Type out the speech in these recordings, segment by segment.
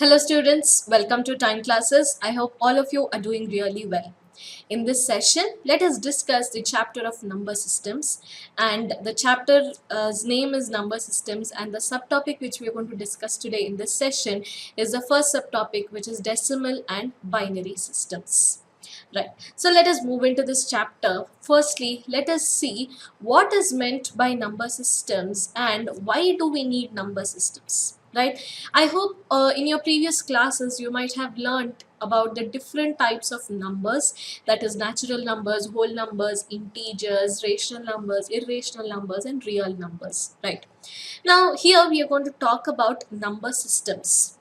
Hello students, welcome to Time Classes. I hope all of you are doing really well. In this session, let us discuss the chapter of number systems, and the chapter's name is number systems, and the subtopic which we are going to discuss today in this session is the first subtopic, which is decimal and binary systems. Right, so let us move into this chapter. Firstly, let us see what is meant by number systems and why do we need number systems. Right, I hope in your previous classes you might have learned about the different types of numbers, that is natural numbers, whole numbers, integers, rational numbers, irrational numbers, and real numbers. Right, now here we are going to talk about number systems.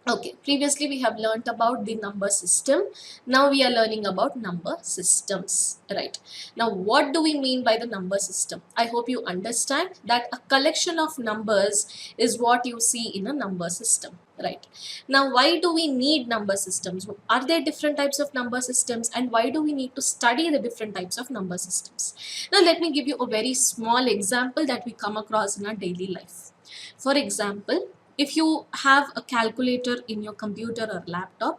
Okay, previously we have learnt about the number system. Now we are learning about number systems. Right, now what do we mean by the number system? I hope you understand that a collection of numbers is what you see in a number system. Right, now why do we need number systems? Are there different types of number systems, and why do we need to study the different types of number systems? Now let me give you a very small example that we come across in our daily life. For example, if you have a calculator in your computer or laptop,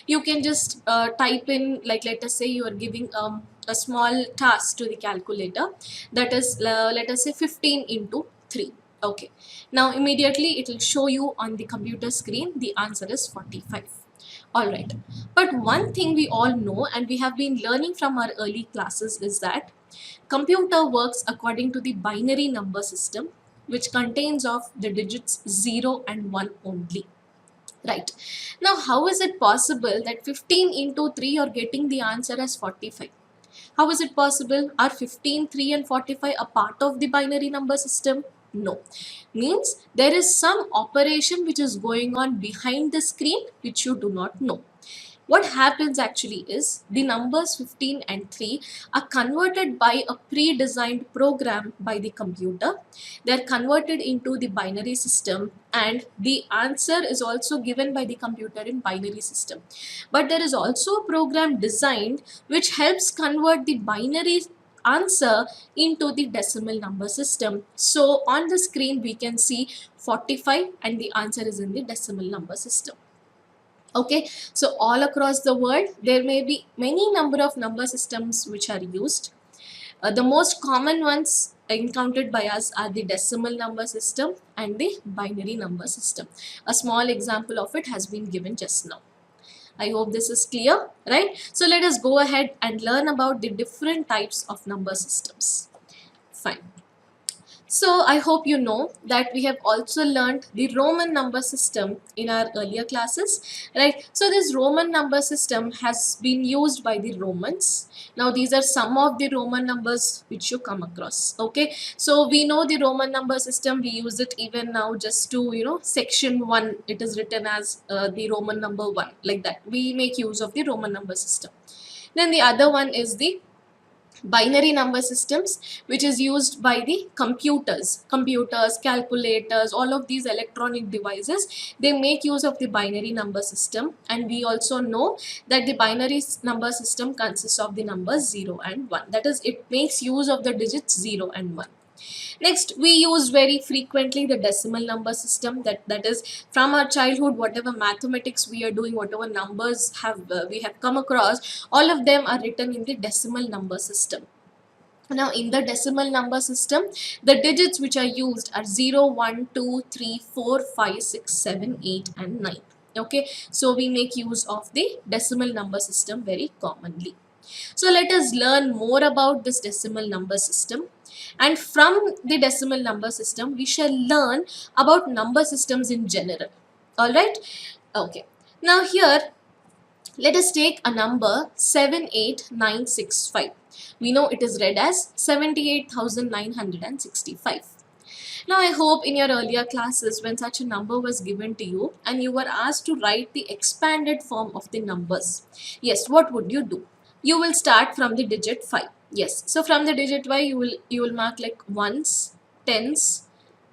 you can just type in, like, let us say you are giving a small task to the calculator, that is let us say 15 into 3. Okay, now immediately it will show you on the computer screen the answer is 45. All right, but one thing we all know and we have been learning from our early classes is that computer works according to the binary number system, which contains of the digits 0 and 1 only. Right, now how is it possible that 15 into 3 you're getting the answer as 45? How is it possible? Are 15, 3 and 45 a part of the binary number system? No. Means there is some operation which is going on behind the screen which you do not know. What happens actually is the numbers 15 and 3 are converted by a pre-designed program by the computer. They are converted into the binary system, and the answer is also given by the computer in binary system. But there is also a program designed which helps convert the binary answer into the decimal number system. So on the screen we can see 45 and the answer is in the decimal number system. Okay, so all across the world there may be many number of number systems which are used. The most common ones encountered by us are the decimal number system and the binary number system. A small example of it has been given just now. I hope this is clear, right? So let us go ahead and learn about the different types of number systems. Fine. So I hope you know that we have also learned the Roman number system in our earlier classes, right? So this Roman number system has been used by the Romans. Now these are some of the Roman numbers which you come across. Okay, so we know the Roman number system, we use it even now just to, section 1, it is written as the Roman number 1, like that. We make use of the Roman number system. Then the other one is the binary number systems, which is used by the computers, calculators, all of these electronic devices. They make use of the binary number system, and we also know that the binary number system consists of the numbers 0 and 1, that is, it makes use of the digits 0 and 1. Next, we use very frequently the decimal number system, that is, from our childhood, whatever mathematics we are doing, whatever numbers we have come across, all of them are written in the decimal number system. Now in the decimal number system, the digits which are used are 0, 1, 2, 3, 4, 5, 6, 7, 8 and 9. Okay, so we make use of the decimal number system very commonly. So let us learn more about this decimal number system, and from the decimal number system we shall learn about number systems in general. All right, okay, now here let us take a number 78965. We know it is read as 78,965. Now I hope in your earlier classes, when such a number was given to you and you were asked to write the expanded form of the numbers, yes, what would you do? You will start from the digit 5. Yes, so from the digit 5 you will mark like ones, tens,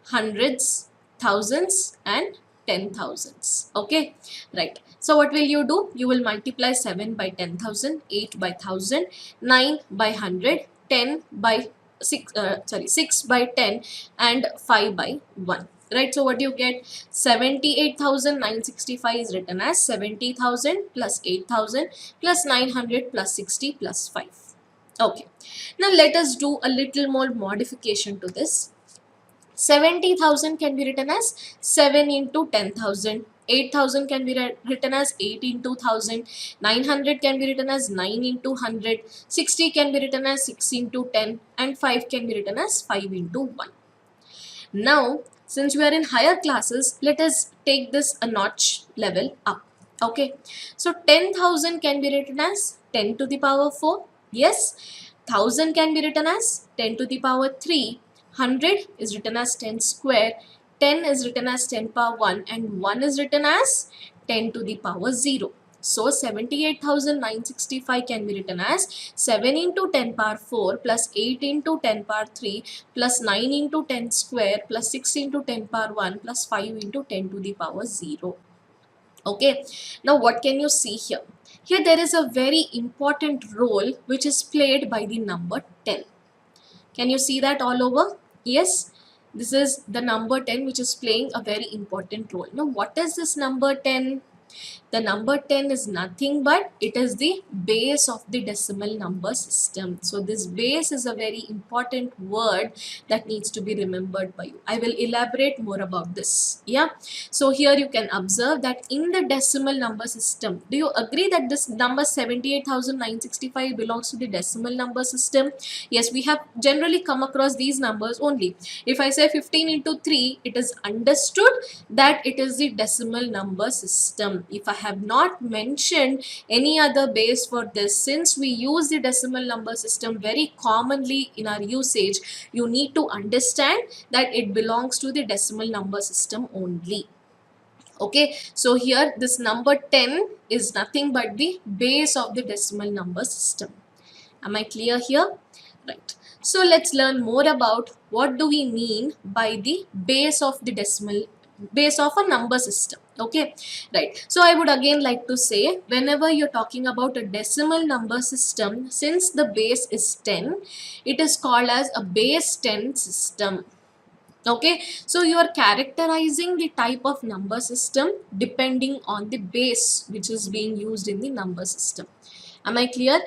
hundreds, thousands and 10,000s. Okay, right. So what will you do? You will multiply 7 by 10,000, 8 by 1000, 9 by 100, 10 by 6 by 10 and 5 by 1. right? So what do you get? 78,965 is written as 70,000 plus 8,000 plus 900 plus 60 plus 5. Okay, now let us do a little more modification to this. 70,000 can be written as 7 into 10,000. 8,000 can be written as 8 into 1,000. 900 can be written as 9 into 100. 60 can be written as 6 into 10. And 5 can be written as 5 into 1. Now, since we are in higher classes, let us take this a notch level up. Okay, so 10,000 can be written as 10 to the power 4. Yes, 1,000 can be written as 10 to the power 3. 100 is written as 10 square. 10 is written as 10 power 1 and 1 is written as 10 to the power 0. So 78,965 can be written as 7 into 10 power 4 plus 8 into 10 power 3 plus 9 into 10 square plus 6 into 10 power 1 plus 5 into 10 to the power 0. Okay, now what can you see here? Here there is a very important role which is played by the number 10. Can you see that all over? Yes, this is the number 10 which is playing a very important role. Now what is this number 10? The number 10 is nothing but it is the base of the decimal number system. So this base is a very important word that needs to be remembered by you. I will elaborate more about this. Yeah. So here you can observe that in the decimal number system, do you agree that this number 78,965 belongs to the decimal number system? Yes, we have generally come across these numbers only. If I say 15 into 3, it is understood that it is the decimal number system. If I have not mentioned any other base for this, since we use the decimal number system very commonly in our usage, you need to understand that it belongs to the decimal number system only. Okay, so here this number 10 is nothing but the base of the decimal number system. Am I clear here? Right. So let's learn more about what do we mean by the base of the base of a number system. Okay, right. So I would again like to say, whenever you're talking about a decimal number system, since the base is 10, it is called as a base 10 system. Okay, so you are characterizing the type of number system depending on the base which is being used in the number system. Am I clear?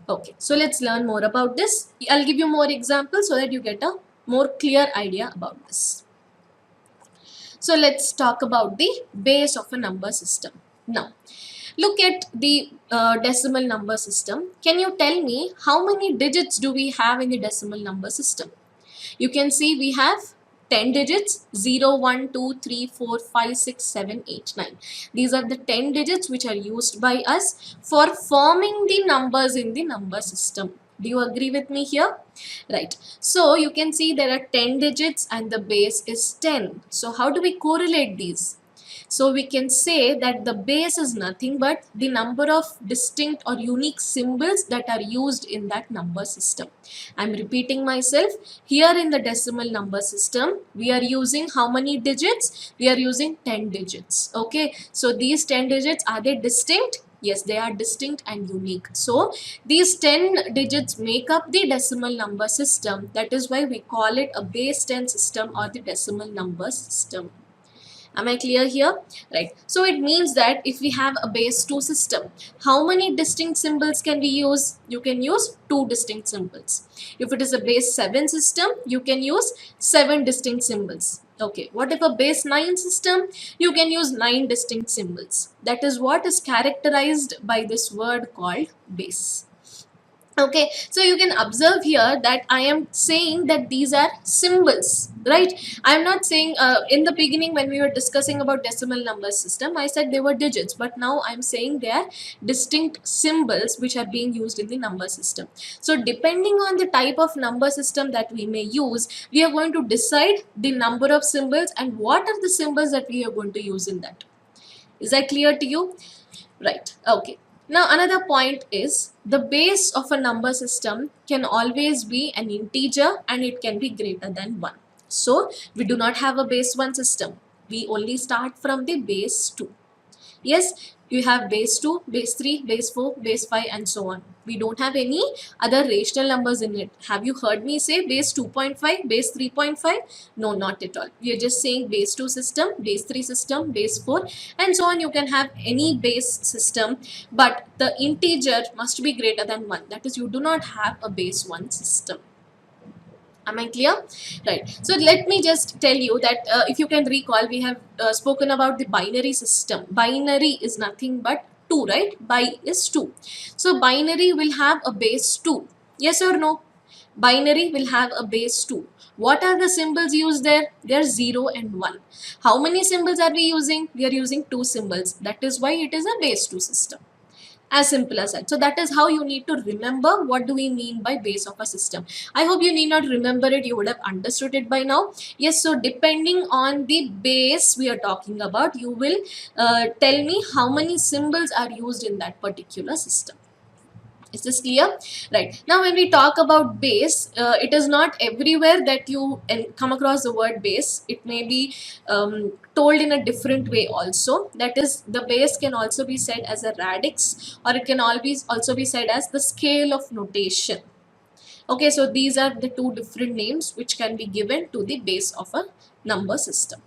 Okay, so let's learn more about this. I'll give you more examples so that you get a more clear idea about this. So let's talk about the base of a number system. Now, look at the decimal number system. Can you tell me how many digits do we have in the decimal number system? You can see we have 10 digits, 0, 1, 2, 3, 4, 5, 6, 7, 8, 9. These are the 10 digits which are used by us for forming the numbers in the number system. Do you agree with me here? Right. So you can see there are 10 digits and the base is 10. So how do we correlate these? So we can say that the base is nothing but the number of distinct or unique symbols that are used in that number system. I'm repeating myself. Here in the decimal number system, we are using how many digits? We are using 10 digits. Okay. So these 10 digits, are they distinct? Yes, they are distinct and unique. So these 10 digits make up the decimal number system. That is why we call it a base 10 system or the decimal number system. Am I clear here? Right. So it means that if we have a base 2 system, how many distinct symbols can we use? You can use 2 distinct symbols. If it is a base 7 system, you can use 7 distinct symbols. Okay, what if a base 9 system? You can use 9 distinct symbols. That is what is characterized by this word called base. Okay, so you can observe here that I am saying that these are symbols, right? I am not saying in the beginning when we were discussing about decimal number system, I said they were digits, but now I am saying they are distinct symbols which are being used in the number system. So depending on the type of number system that we may use, we are going to decide the number of symbols and what are the symbols that we are going to use in that. Is that clear to you? Right. Okay. Now another point is the base of a number system can always be an integer and it can be greater than 1. So we do not have a base 1 system. We only start from the base 2. Yes, you have base 2, base 3, base 4, base 5 and so on. We don't have any other rational numbers in it. Have you heard me say base 2.5, base 3.5? No, not at all. We are just saying base 2 system, base 3 system, base 4 and so on. You can have any base system, but the integer must be greater than 1. That is, you do not have a base 1 system. Am I clear? Right. So let me just tell you that if you can recall, we have spoken about the binary system. Binary is nothing but 2, right? Bi is 2. So binary will have a base 2. Yes or no? Binary will have a base 2. What are the symbols used there? They are 0 and 1. How many symbols are we using? We are using 2 symbols. That is why it is a base 2 system. As simple as that. So that is how you need to remember what do we mean by base of a system. I hope you need not remember it, you would have understood it by now. Yes, so depending on the base we are talking about, you will tell me how many symbols are used in that particular system. Is this clear? Right. Now when we talk about base, it is not everywhere that you come across the word base. It may be told in a different way also. That is, the base can also be said as a radix, or it can always also be said as the scale of notation. Okay, so these are the two different names which can be given to the base of a number system.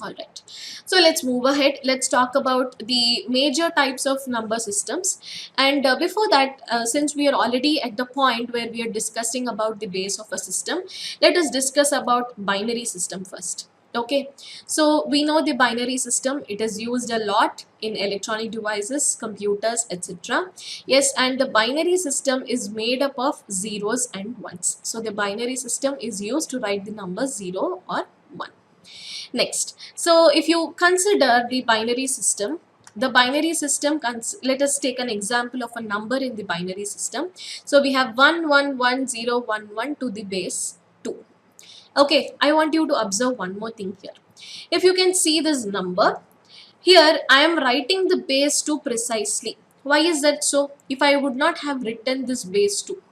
Alright, so let's move ahead. Let's talk about the major types of number systems. And before that, since we are already at the point where we are discussing about the base of a system, let us discuss about binary system first. Okay, so we know the binary system, it is used a lot in electronic devices, computers, etc. Yes, and the binary system is made up of zeros and ones. So the binary system is used to write the number 0 or 1. Next, so if you consider the binary system, let us take an example of a number in the binary system. So we have 111011 to the base 2. Okay, I want you to observe one more thing here. If you can see this number, here I am writing the base 2 precisely. Why is that so? If I would not have written this base 2,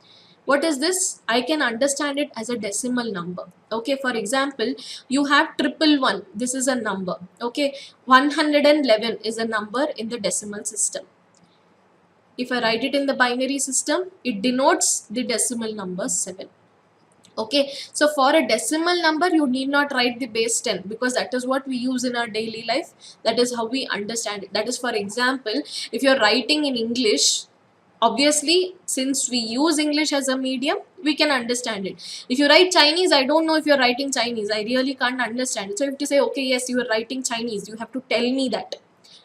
what is this? I can understand it as a decimal number. Okay, for example, you have 111. This is a number. Okay, 111 is a number in the decimal system. If I write it in the binary system, it denotes the decimal number 7. Okay, so for a decimal number, you need not write the base 10 because that is what we use in our daily life. That is how we understand it. That is, for example, if you're writing in English, obviously, since we use English as a medium, we can understand it. If you write Chinese, I don't know if you're writing Chinese. I really can't understand it. So you have to say, okay, yes, you are writing Chinese. You have to tell me that.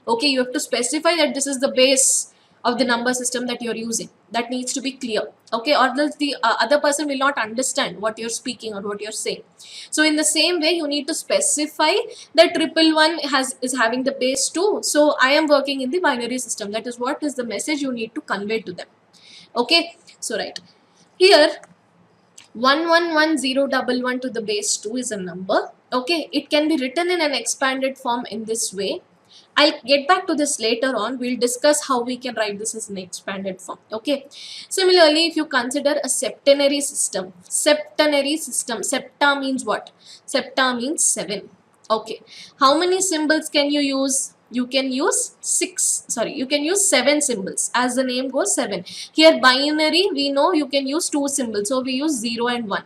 Okay, you have to specify that this is the base of the number system that you're using. That needs to be clear. Okay, or else the other person will not understand what you're speaking or what you're saying. So in the same way, you need to specify that 111 is having the base 2. So I am working in the binary system. That is what is the message you need to convey to them. Okay, so right here 111011 to the base 2 is a number. Okay, it can be written in an expanded form in this way. I'll get back to this later on. We'll discuss how we can write this as an expanded form. Okay. Similarly, if you consider a septenary system, septa means what? Septa means 7. Okay. How many symbols can you use? You can use 7 symbols. As the name goes, 7. Here binary, we know you can use 2 symbols. So we use 0 and 1.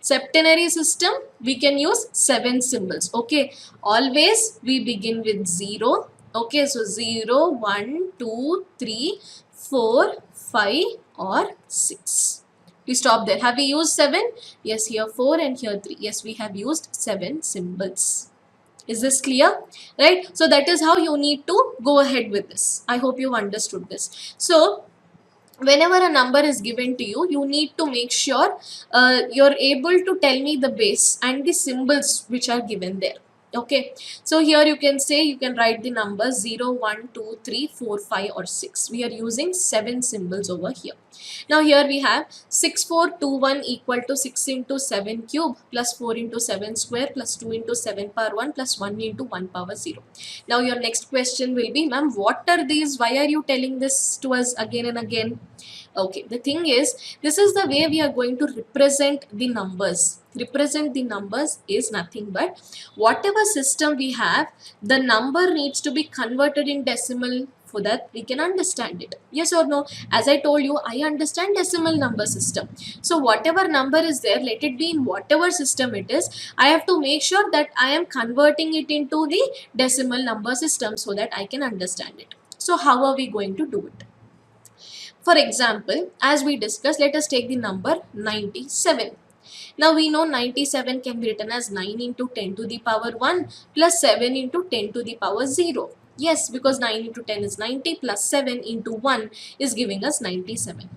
Septenary system, we can use 7 symbols. Okay, always we begin with 0. Okay, so 0, 1, 2, 3, 4, 5 or 6. We stop there. Have we used 7? Yes, here 4 and here 3. Yes, we have used 7 symbols. Is this clear? Right? So that is how you need to go ahead with this. I hope you understood this. So whenever a number is given to you, you need to make sure you're able to tell me the base and the symbols which are given there. Okay, so here you can say, you can write the numbers 0, 1, 2, 3, 4, 5 or 6. We are using 7 symbols over here. Now here we have 6421 equal to 6 into 7 cube plus 4 into 7 square plus 2 into 7 power 1 plus 1 into 1 power 0. Now your next question will be, ma'am, what are these? Why are you telling this to us again and again? Okay, the thing is, this is the way we are going to represent the numbers. represent the numbers is nothing but whatever system we have, the number needs to be converted in decimal so that we can understand it. Yes or no? As I told you, I understand decimal number system. So whatever number is there, let it be in whatever system it is, I have to make sure that I am converting it into the decimal number system so that I can understand it. So how are we going to do it? For example, as we discussed, let us take the number 97. Now we know 97 can be written as 9 into 10 to the power 1 plus 7 into 10 to the power 0. Yes, because 9 into 10 is 90 plus 7 into 1 is giving us 97.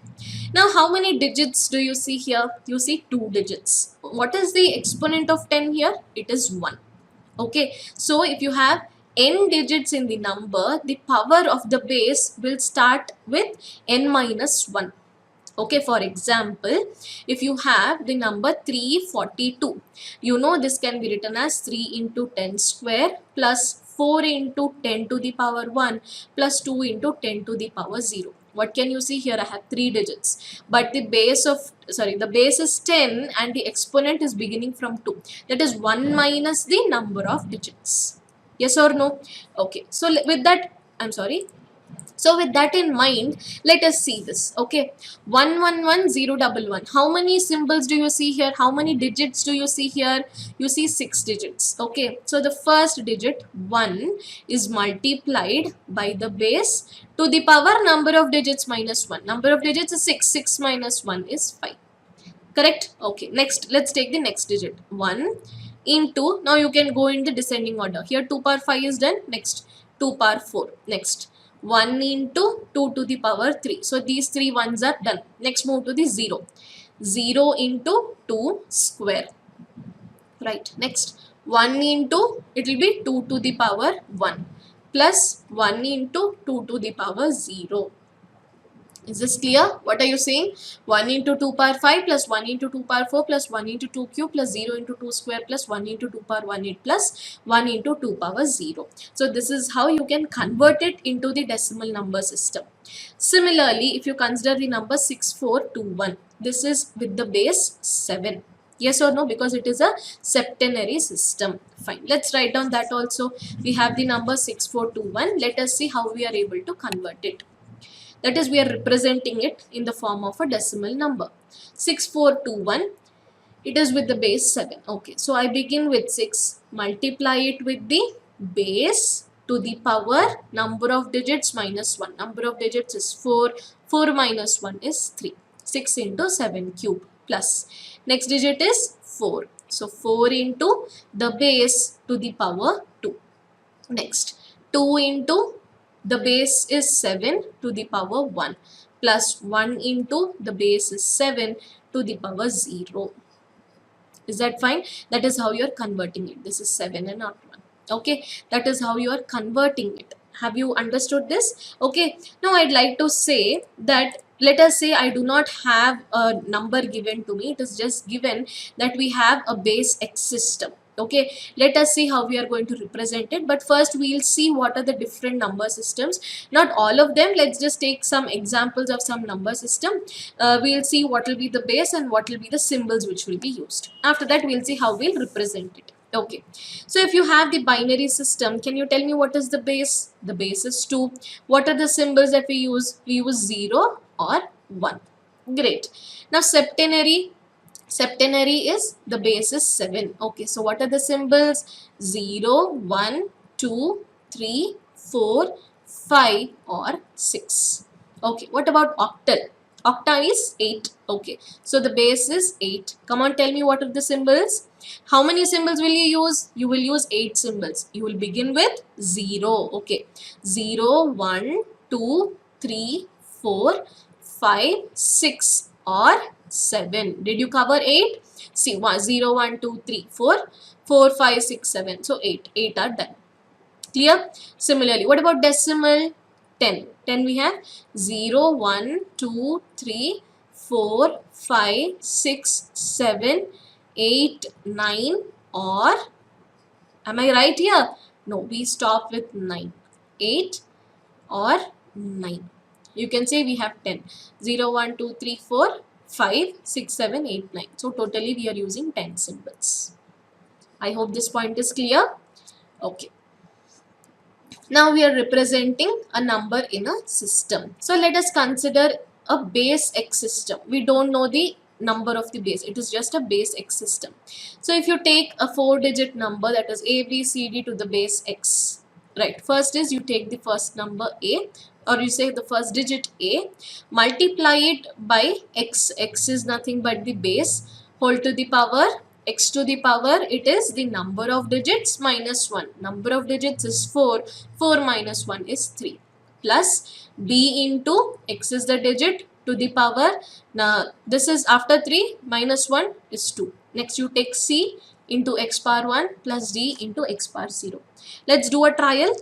Now how many digits do you see here? You see 2 digits. What is the exponent of 10 here? It is 1. Okay, so if you have n digits in the number, the power of the base will start with n minus 1. Okay, for example, if you have the number 342, you know this can be written as 3 into 10 square plus 4 into 10 to the power 1 plus 2 into 10 to the power 0. What can you see here? I have 3 digits, but the base is 10 and the exponent is beginning from 2. That is 1 minus the number of digits. Yes or no? Okay, so with that, so with that in mind, let us see this. Okay, 111011. How many symbols do you see here? How many digits do you see here? You see 6 digits. Okay, so the first digit 1 is multiplied by the base to the power number of digits minus 1. Number of digits is 6. 6 minus 1 is 5. Correct? Okay, next let's take the next digit. 1 into, now you can go in the descending order. Here 2 power 5 is done. Next 2 power 4. Next 1 into 2 to the power 3. So these 3 ones are done. Next move to the 0. 0 into 2 square. Right. Next 1 into, it will be 2 to the power 1 plus 1 into 2 to the power 0. Is this clear? What are you saying? 1 into 2 power 5 plus 1 into 2 power 4 plus 1 into 2 cube plus 0 into 2 square plus 1 into 2 power 1 8 plus 1 into 2 power 0. So this is how you can convert it into the decimal number system. Similarly, if you consider the number 6421, this is with the base 7. Yes or no? Because it is a septenary system. Fine. Let's write down that also. We have the number 6421. Let us see how we are able to convert it. That is, we are representing it in the form of a decimal number. 6421, it is with the base 7. Okay, so I begin with 6, multiply it with the base to the power number of digits minus 1. Number of digits is 4. 4 minus 1 is 3. 6 into 7 cube plus. Next digit is 4. So 4 into the base to the power 2. Next 2 into the base is 7 to the power 1 plus 1 into the base is 7 to the power 0. Is that fine? That is how you are converting it. This is 7 and not 1. Okay, that is how you are converting it. Have you understood this? Okay, now I'd like to say that, let us say I do not have a number given to me. It is just given that we have a base X system. Okay, let us see how we are going to represent it, but first we will see what are the different number systems. Not all of them, let's just take some examples of some number system. We will see what will be the base and what will be the symbols which will be used. After that we will see how we will represent it. Okay, so if you have the binary system, can you tell me what is the base? The base is 2. What are the symbols that we use? We use 0 or 1. Great. Now septenary is, the base is 7. Okay, so what are the symbols? 0, 1, 2, 3, 4, 5 or 6. Okay, what about octal? Octa is 8. Okay, so the base is 8. Come on, tell me what are the symbols? How many symbols will you use? You will use 8 symbols. You will begin with 0. Okay, 0, 1, 2, 3, 4, 5, 6 or 7. Did you cover 8? See, 0, 1, 2, 3, 4, 4, 5, 6, 7. So 8. 8 are done. Clear? Similarly, what about decimal? 10. 10 we have 0, 1, 2, 3, 4, 5, 6, 7, 8, 9 or, am I right here? No, we stop with 9. 8 or 9. You can say we have 10. 0, 1, 2, 3, 4, 5, 6, 7, 8, 9. So totally we are using 10 symbols. I hope this point is clear. Okay. Now we are representing a number in a system. So let us consider a base X system. We don't know the number of the base. It is just a base X system. So if you take a 4-digit number, that is A, B, C, D to the base X. Right. First is you take the first number A, or you say the first digit A, multiply it by X. X is nothing but the base, whole to the power x to the power, it is the number of digits minus 1. Number of digits is 4. 4 minus 1 is 3. Plus b into x is the digit to the power. Now this is after 3 minus 1 is 2. Next you take c into x power 1 plus d into x power 0. Let's do a trial.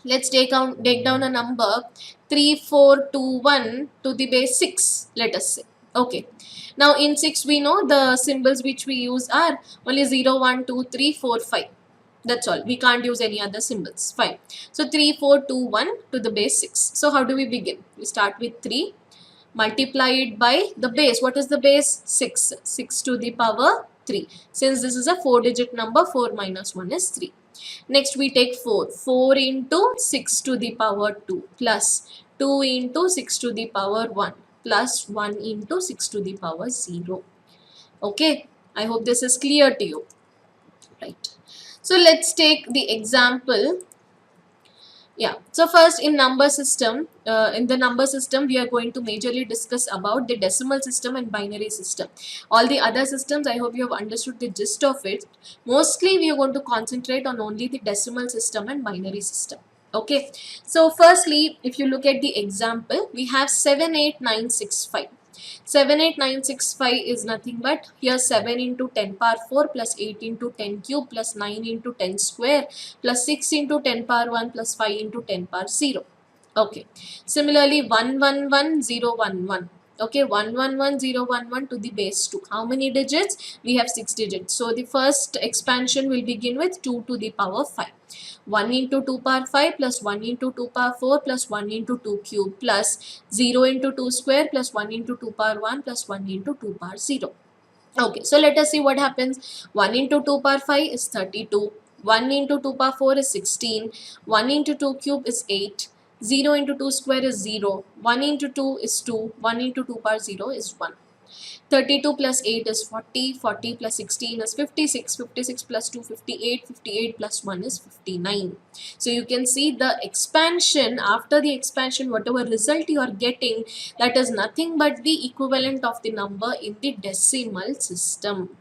Let's take down a number 3421 to the base 6, let us say. Okay. Now in 6 we know the symbols which we use are only 0, 1, 2, 3, 4, 5. That's all. We can't use any other symbols. Fine. So 3, 4, 2, 1 to the base 6. So how do we begin? We start with 3. Multiply it by the base. What is the base? 6. 6 to the power 3. Since this is a 4-digit number, 4 minus 1 is 3. Next we take 4. 4 into 6 to the power 2 plus 2 into 6 to the power 1 plus 1 into 6 to the power 0. Okay, I hope this is clear to you. Right. So let's take the example. Yeah, so first in the number system, we are going to majorly discuss about the decimal system and binary system. All the other systems, I hope you have understood the gist of it. Mostly we are going to concentrate on only the decimal system and binary system. Okay, so firstly, if you look at the example, we have 78965. 78965 is nothing but here 7 into 10 power 4 plus 8 into 10 cube plus 9 into 10 square plus 6 into 10 power 1 plus 5 into 10 power 0. Okay. Similarly 111011. Okay, 111011 to the base 2. How many digits? We have 6 digits. So the first expansion will begin with 2 to the power 5. 1 into 2 power 5 plus 1 into 2 power 4 plus 1 into 2 cube plus 0 into 2 square plus 1 into 2 power 1 plus 1 into 2 power 0. Okay, so let us see what happens. 1 into 2 power 5 is 32. 1 into 2 power 4 is 16. 1 into 2 cube is 8. 0 into 2 square is 0. 1 into 2 is 2. 1 into 2 power 0 is 1. 32 plus 8 is 40. 40 plus 16 is 56. 56 plus 2, 58. 58 plus 1 is 59. So you can see the expansion, after the expansion, whatever result you are getting, that is nothing but the equivalent of the number in the decimal system.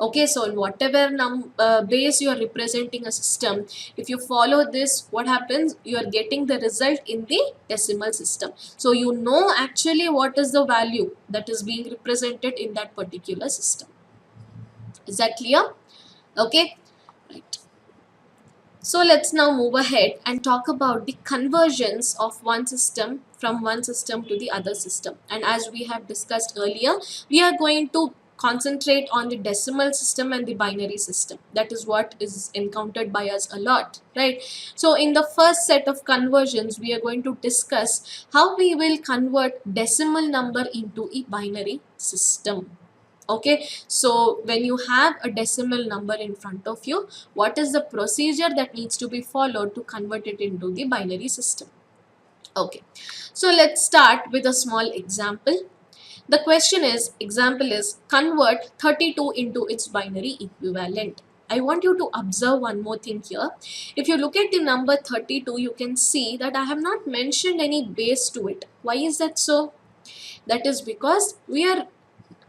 Okay, so in whatever base you are representing a system, if you follow this, what happens? You are getting the result in the decimal system. So you know actually what is the value that is being represented in that particular system. Is that clear? Okay, right. So let's now move ahead and talk about the conversions of one system from one system to the other system. And as we have discussed earlier, we are going to concentrate on the decimal system and the binary system. That is what is encountered by us a lot, right? So in the first set of conversions, we are going to discuss how we will convert decimal number into a binary system. Okay, so when you have a decimal number in front of you, what is the procedure that needs to be followed to convert it into the binary system? Okay, so let's start with a small example. The question is, example is, convert 32 into its binary equivalent. I want you to observe one more thing here. If you look at the number 32, you can see that I have not mentioned any base to it. Why is that so? That is because we are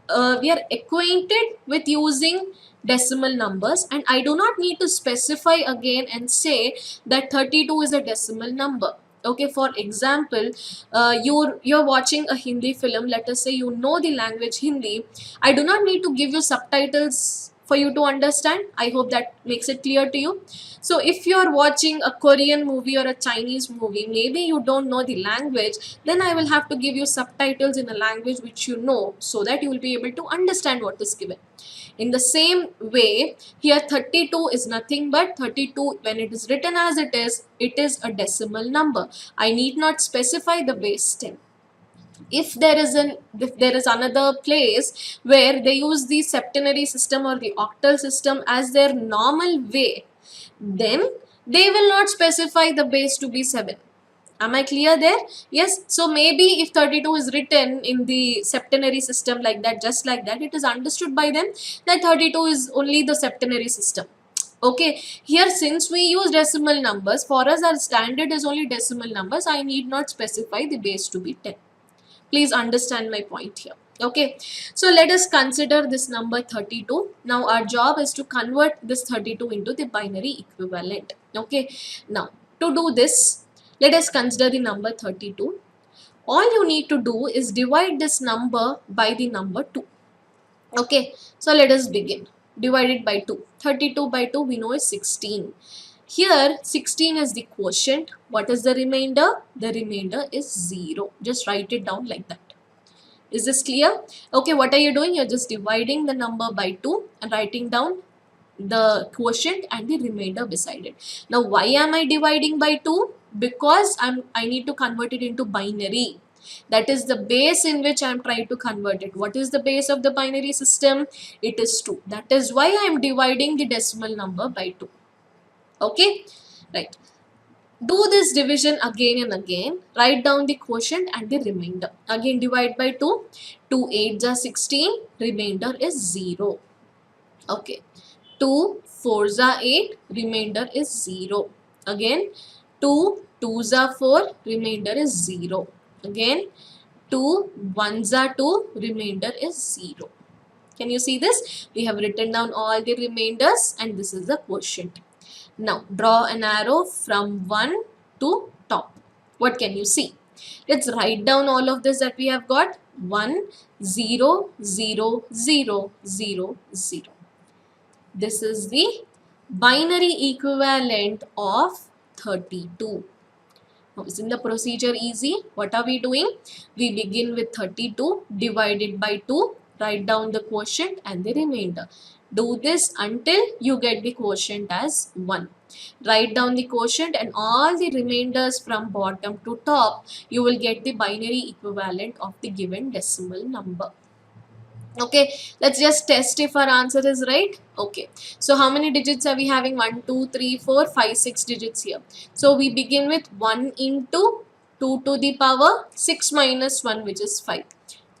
acquainted with using decimal numbers, and I do not need to specify again and say that 32 is a decimal number. Okay, for example, you're watching a Hindi film. Let us say you know the language Hindi. I do not need to give you subtitles for you to understand. I hope that makes it clear to you. So if you are watching a Korean movie or a Chinese movie, maybe you don't know the language, then I will have to give you subtitles in a language which you know, so that you will be able to understand what is given. In the same way, here 32 is nothing but 32. When it is written as it is a decimal number. I need not specify the base 10. if there is another place where they use the septenary system or the octal system as their normal way, then they will not specify the base to be 7. Am I clear there? Yes. So maybe if 32 is written in the septenary system like that, just like that, it is understood by them that 32 is only the septenary system. Okay, here since we use decimal numbers, for us our standard is only decimal numbers. I need not specify the base to be 10. Please understand my point here. Okay, so let us consider this number 32. Now our job is to convert this 32 into the binary equivalent. Okay, now to do this, let us consider the number 32. All you need to do is divide this number by the number 2. Okay, so let us begin. Divide it by 2. 32 by 2 we know is 16. Here 16 is the quotient. What is the remainder? The remainder is 0. Just write it down like that. Is this clear? Okay, what are you doing? You're just dividing the number by 2 and writing down the quotient and the remainder beside it. Now why am I dividing by 2? Because I need to convert it into binary. That is the base in which I am trying to convert it. What is the base of the binary system? It is 2. That is why I am dividing the decimal number by 2. Okay, right. Do this division again and again. Write down the quotient and the remainder. Again divide by 2. 2 8s are 16. Remainder is 0. Okay. 2 4s are 8. Remainder is 0. Again 2 2s are 4. Remainder is 0. Again 2 1s are 2. Remainder is 0. Can you see this? We have written down all the remainders and this is the quotient. Now draw an arrow from 1 to top. What can you see? Let's write down all of this that we have got. 1 0 0 0 0 0. This is the binary equivalent of 32. Now, isn't the procedure easy? What are we doing? We begin with 32, divide it by 2, write down the quotient and the remainder. Do this until you get the quotient as 1. Write down the quotient and all the remainders from bottom to top, you will get the binary equivalent of the given decimal number. Okay, let's just test if our answer is right. Okay, so how many digits are we having? 1 2 3 4 5 6 digits here. So we begin with 1 into 2 to the power 6 minus 1, which is 5,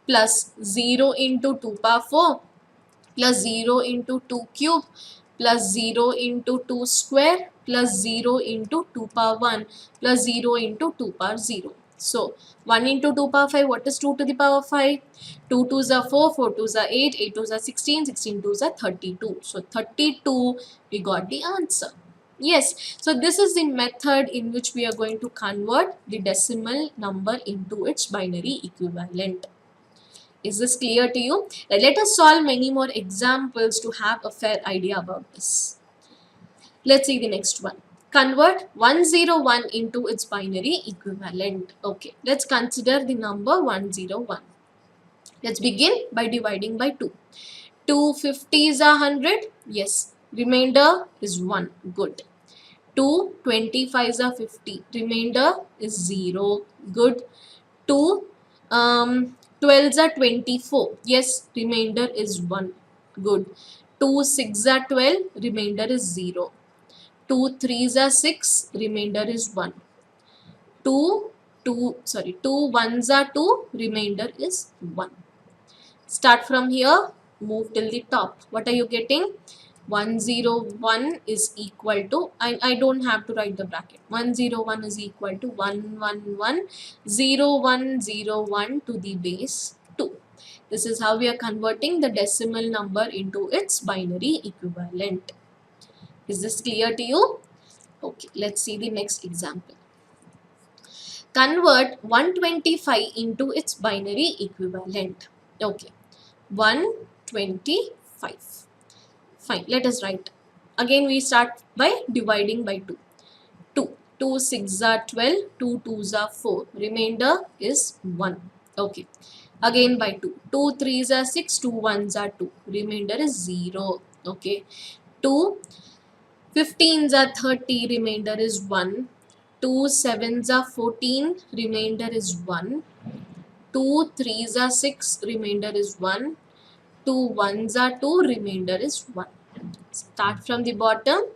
plus 0 into 2 power 4, plus 0 into 2 cube, plus 0 into 2 square, plus 0 into 2 power 1, plus 0 into 2 power 0. So 1 into 2 power 5, what is 2 to the power 5? 2 2s are 4, 4 2s are 8, 8 2s are 16, 16 2s are 32. So 32, we got the answer. Yes, so this is the method in which we are going to convert the decimal number into its binary equivalent. Is this clear to you? Let us solve many more examples to have a fair idea about this. Let's see the next one. Convert 101 into its binary equivalent. Okay, let's consider the number 101. Let's begin by dividing by 2. 2 50s are 100. Yes. Remainder is 1. Good. 2 25s are 50. Remainder is 0. Good. 2 12s are 24. Yes. Remainder is 1. Good. 2 6s are 12. Remainder is 0. 2 3s are 6. Remainder is 1. 2 1s are 2. Remainder is 1. Start from here, move till the top. What are you getting? 101 is equal to, I don't have to write the bracket. 101 is equal to 1110101 to the base 2. This is how we are converting the decimal number into its binary equivalent. Is this clear to you? Okay, let's see the next example. Convert 125 into its binary equivalent. Okay, 125. Fine, let us write. Again, we start by dividing by 2. 2. 2 6s are 12. 2 2s are 4. Remainder is 1. Okay. Again by 2. 2 3s are 6. 2 1s are 2. Remainder is 0. Okay. 2 15s are 30. Remainder is 1. 2 7s are 14. Remainder is 1. 2 3s are 6, remainder is 1. 2 1s are 2, remainder is 1. Start from the bottom,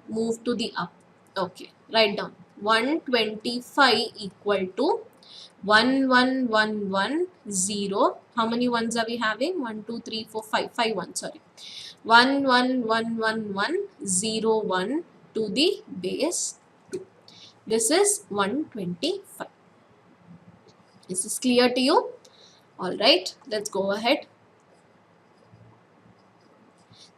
move to the up. Okay, write down 125 equal to 11110. How many ones are we having? 1 2 3 4 5 5 ones, sorry. 11101 to the base 2. This is 125. This is clear to you? Alright, let's go ahead.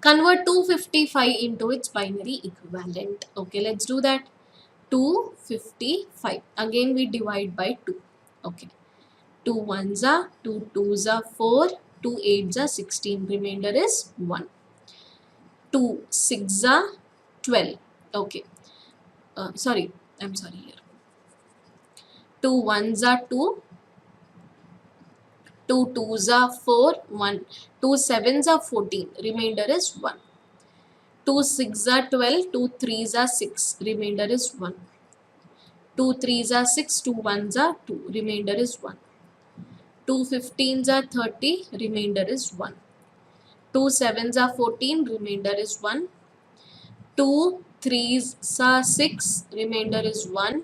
Convert 255 into its binary equivalent. Okay, let's do that. 255. Again, we divide by 2. Okay. 2 1s are 2 2s are 4. 2 8s are 16. Remainder is 1. 2 6s are 12. Okay. Sorry. I'm sorry here. 2 1s are 2. 2 2s are 4. 2 7s are 14. Remainder is 1. 2 6s are 12. 2 3s are 6. Remainder is 1. 2 3s are 6. 2 1s are 2. Remainder is 1. 2 15s are 30. Remainder is 1. 2 7s are 14. Remainder is 1. 2 3s are 6. Remainder is 1.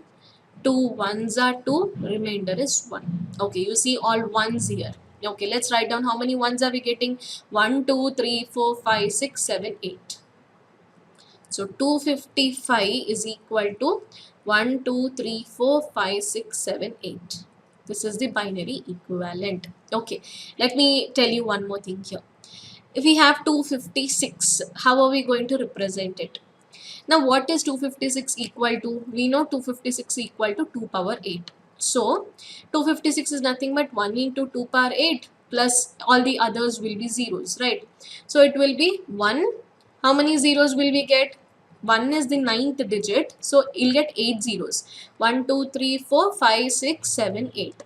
2 1s are 2. Remainder is 1. Okay, you see all ones here. Okay, let's write down how many ones are we getting. 1 2 3 4 5 6 7 8. So 255 is equal to 1 2 3 4 5 6 7 8. This is the binary equivalent. Okay, let me tell you one more thing here. If we have 256, how are we going to represent it? Now, what is 256 equal to? We know 256 equal to 2 power 8. So, 256 is nothing but 1 into 2 power 8 plus all the others will be zeros, right? So, it will be 1. How many zeros will we get? 1 is the 9th digit. So, you'll get 8 zeros. 1, 2, 3, 4, 5, 6, 7, 8.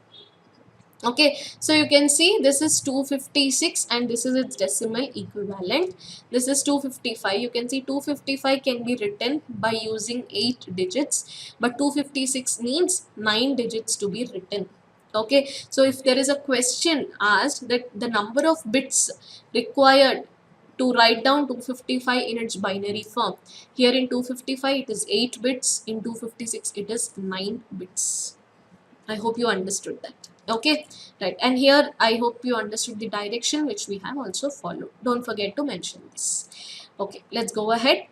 Okay, so you can see this is 256 and this is its decimal equivalent. This is 255. You can see 255 can be written by using 8 digits, but 256 needs 9 digits to be written. Okay, so if there is a question asked that the number of bits required to write down 255 in its binary form, here in 255 it is 8 bits, in 256 it is 9 bits. I hope you understood that. Okay, right, and here I hope you understood the direction which we have also followed. Don't forget to mention this. Okay, let's go ahead.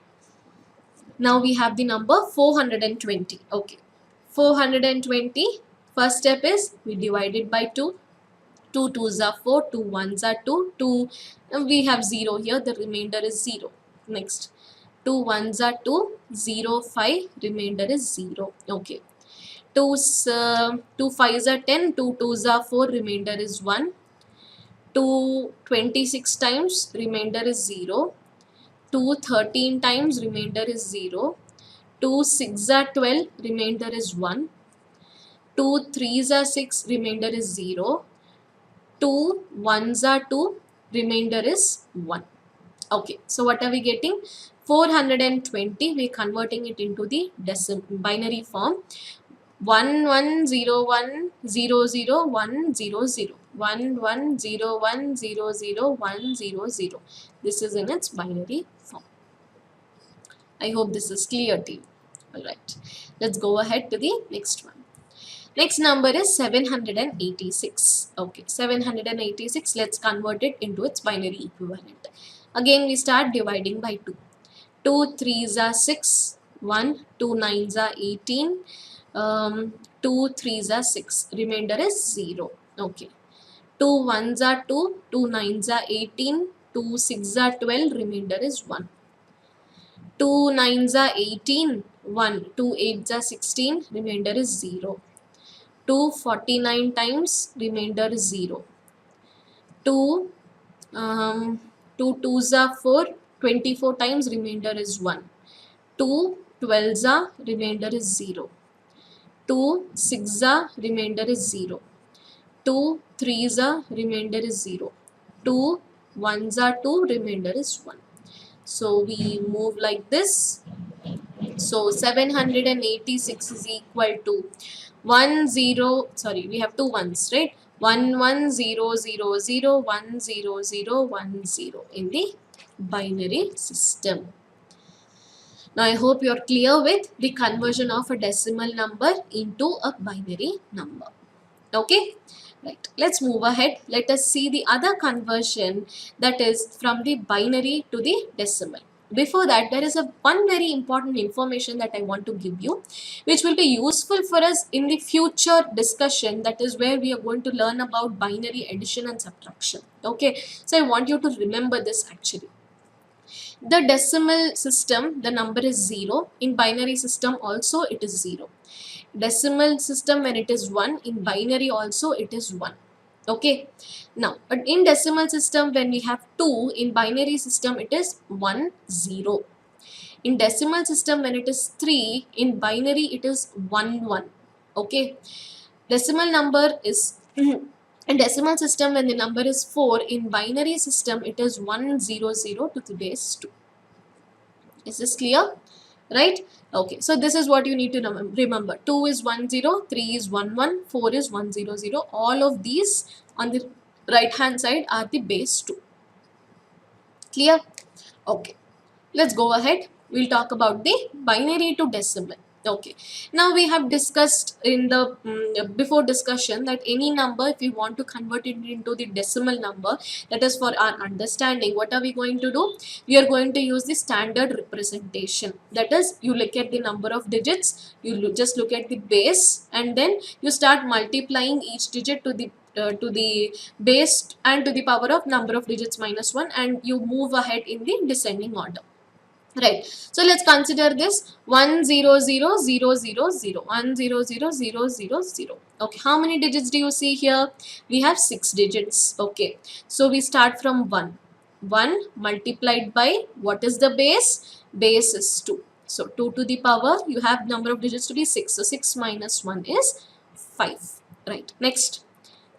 Now we have the number 420. Okay, 420. First step is we divide it by 2. 2 2s are 4, 2 1s are 2, 2, we have 0 here, the remainder is 0. Next, 2 1s are 2, 0, 5, remainder is 0. Okay. 2 5s are 10, 2 2s are 4, remainder is 1. 2 26 times, remainder is 0. 2 13 times, remainder is 0. 2 6s are 12, remainder is 1. 2 3s are 6, remainder is 0. 2 1s are 2, remainder is 1. Okay, so what are we getting? 420, we're converting it into the binary form. 110100100100 110100100100. This is in its binary form. I hope this is clear to you. Alright, let's go ahead to the next one. Next number is 786. Okay, 786, let's convert it into its binary equivalent. Again, we start dividing by 2. 2 3s are 6, 1, 2 9s are 18, 2 3s are 6, remainder is 0. Okay, 2 1s are 2, 2 9s are 18, 2 6s are 12, remainder is 1. 2 9s are 18, 1, 2 8s are 16, remainder is 0. 2 49 times, remainder is 0. 2 2 2s are 4, 24 times, remainder is 1. 2 12s are, remainder is 0. 2 6s are, remainder is 0. 2 3s are, remainder is 0. 2 1s are 2, remainder is 1. So we move like this. So 786 is equal to 10, sorry, we have two ones, right? 1100010010 in the binary system. Now I hope you're clear with the conversion of a decimal number into a binary number. Okay, right. Let's move ahead. Let us see the other conversion, that is from the binary to the decimal. Before that, there is one very important information that I want to give you, which will be useful for us in the future discussion. That is where we are going to learn about binary addition and subtraction. Okay, so I want you to remember this actually. The decimal system, the number is 0. In binary system also it is 0. Decimal system, when it is 1, in binary also it is 1. Okay, now but in decimal system, when we have 2, in binary system it is 1 0. In decimal system, when it is 3, in binary it is 1 1. Okay, decimal number is in decimal system, when the number is 4, in binary system it is 100 to the base 2. Is this clear? Right? Okay, so this is what you need to remember. 2 is 10, 3 is 11, 4 is 100. All of these on the right hand side are the base 2. Clear? Okay, let's go ahead. We'll talk about the binary to decimal. Okay, now we have discussed in the before discussion that any number, if we want to convert it into the decimal number, that is for our understanding, what are we going to do? We are going to use the standard representation. That is, you look at the number of digits, you just look at the base, and then you start multiplying each digit to the base and to the power of number of digits minus 1, and you move ahead in the descending order. Right, so let's consider this 1000000 1000000. Okay, how many digits do you see here? We have 6 digits. Okay, so we start from 1 multiplied by, what is the base? Base is 2. So 2 to the power, you have number of digits to be 6, so 6 minus 1 is 5. Right, next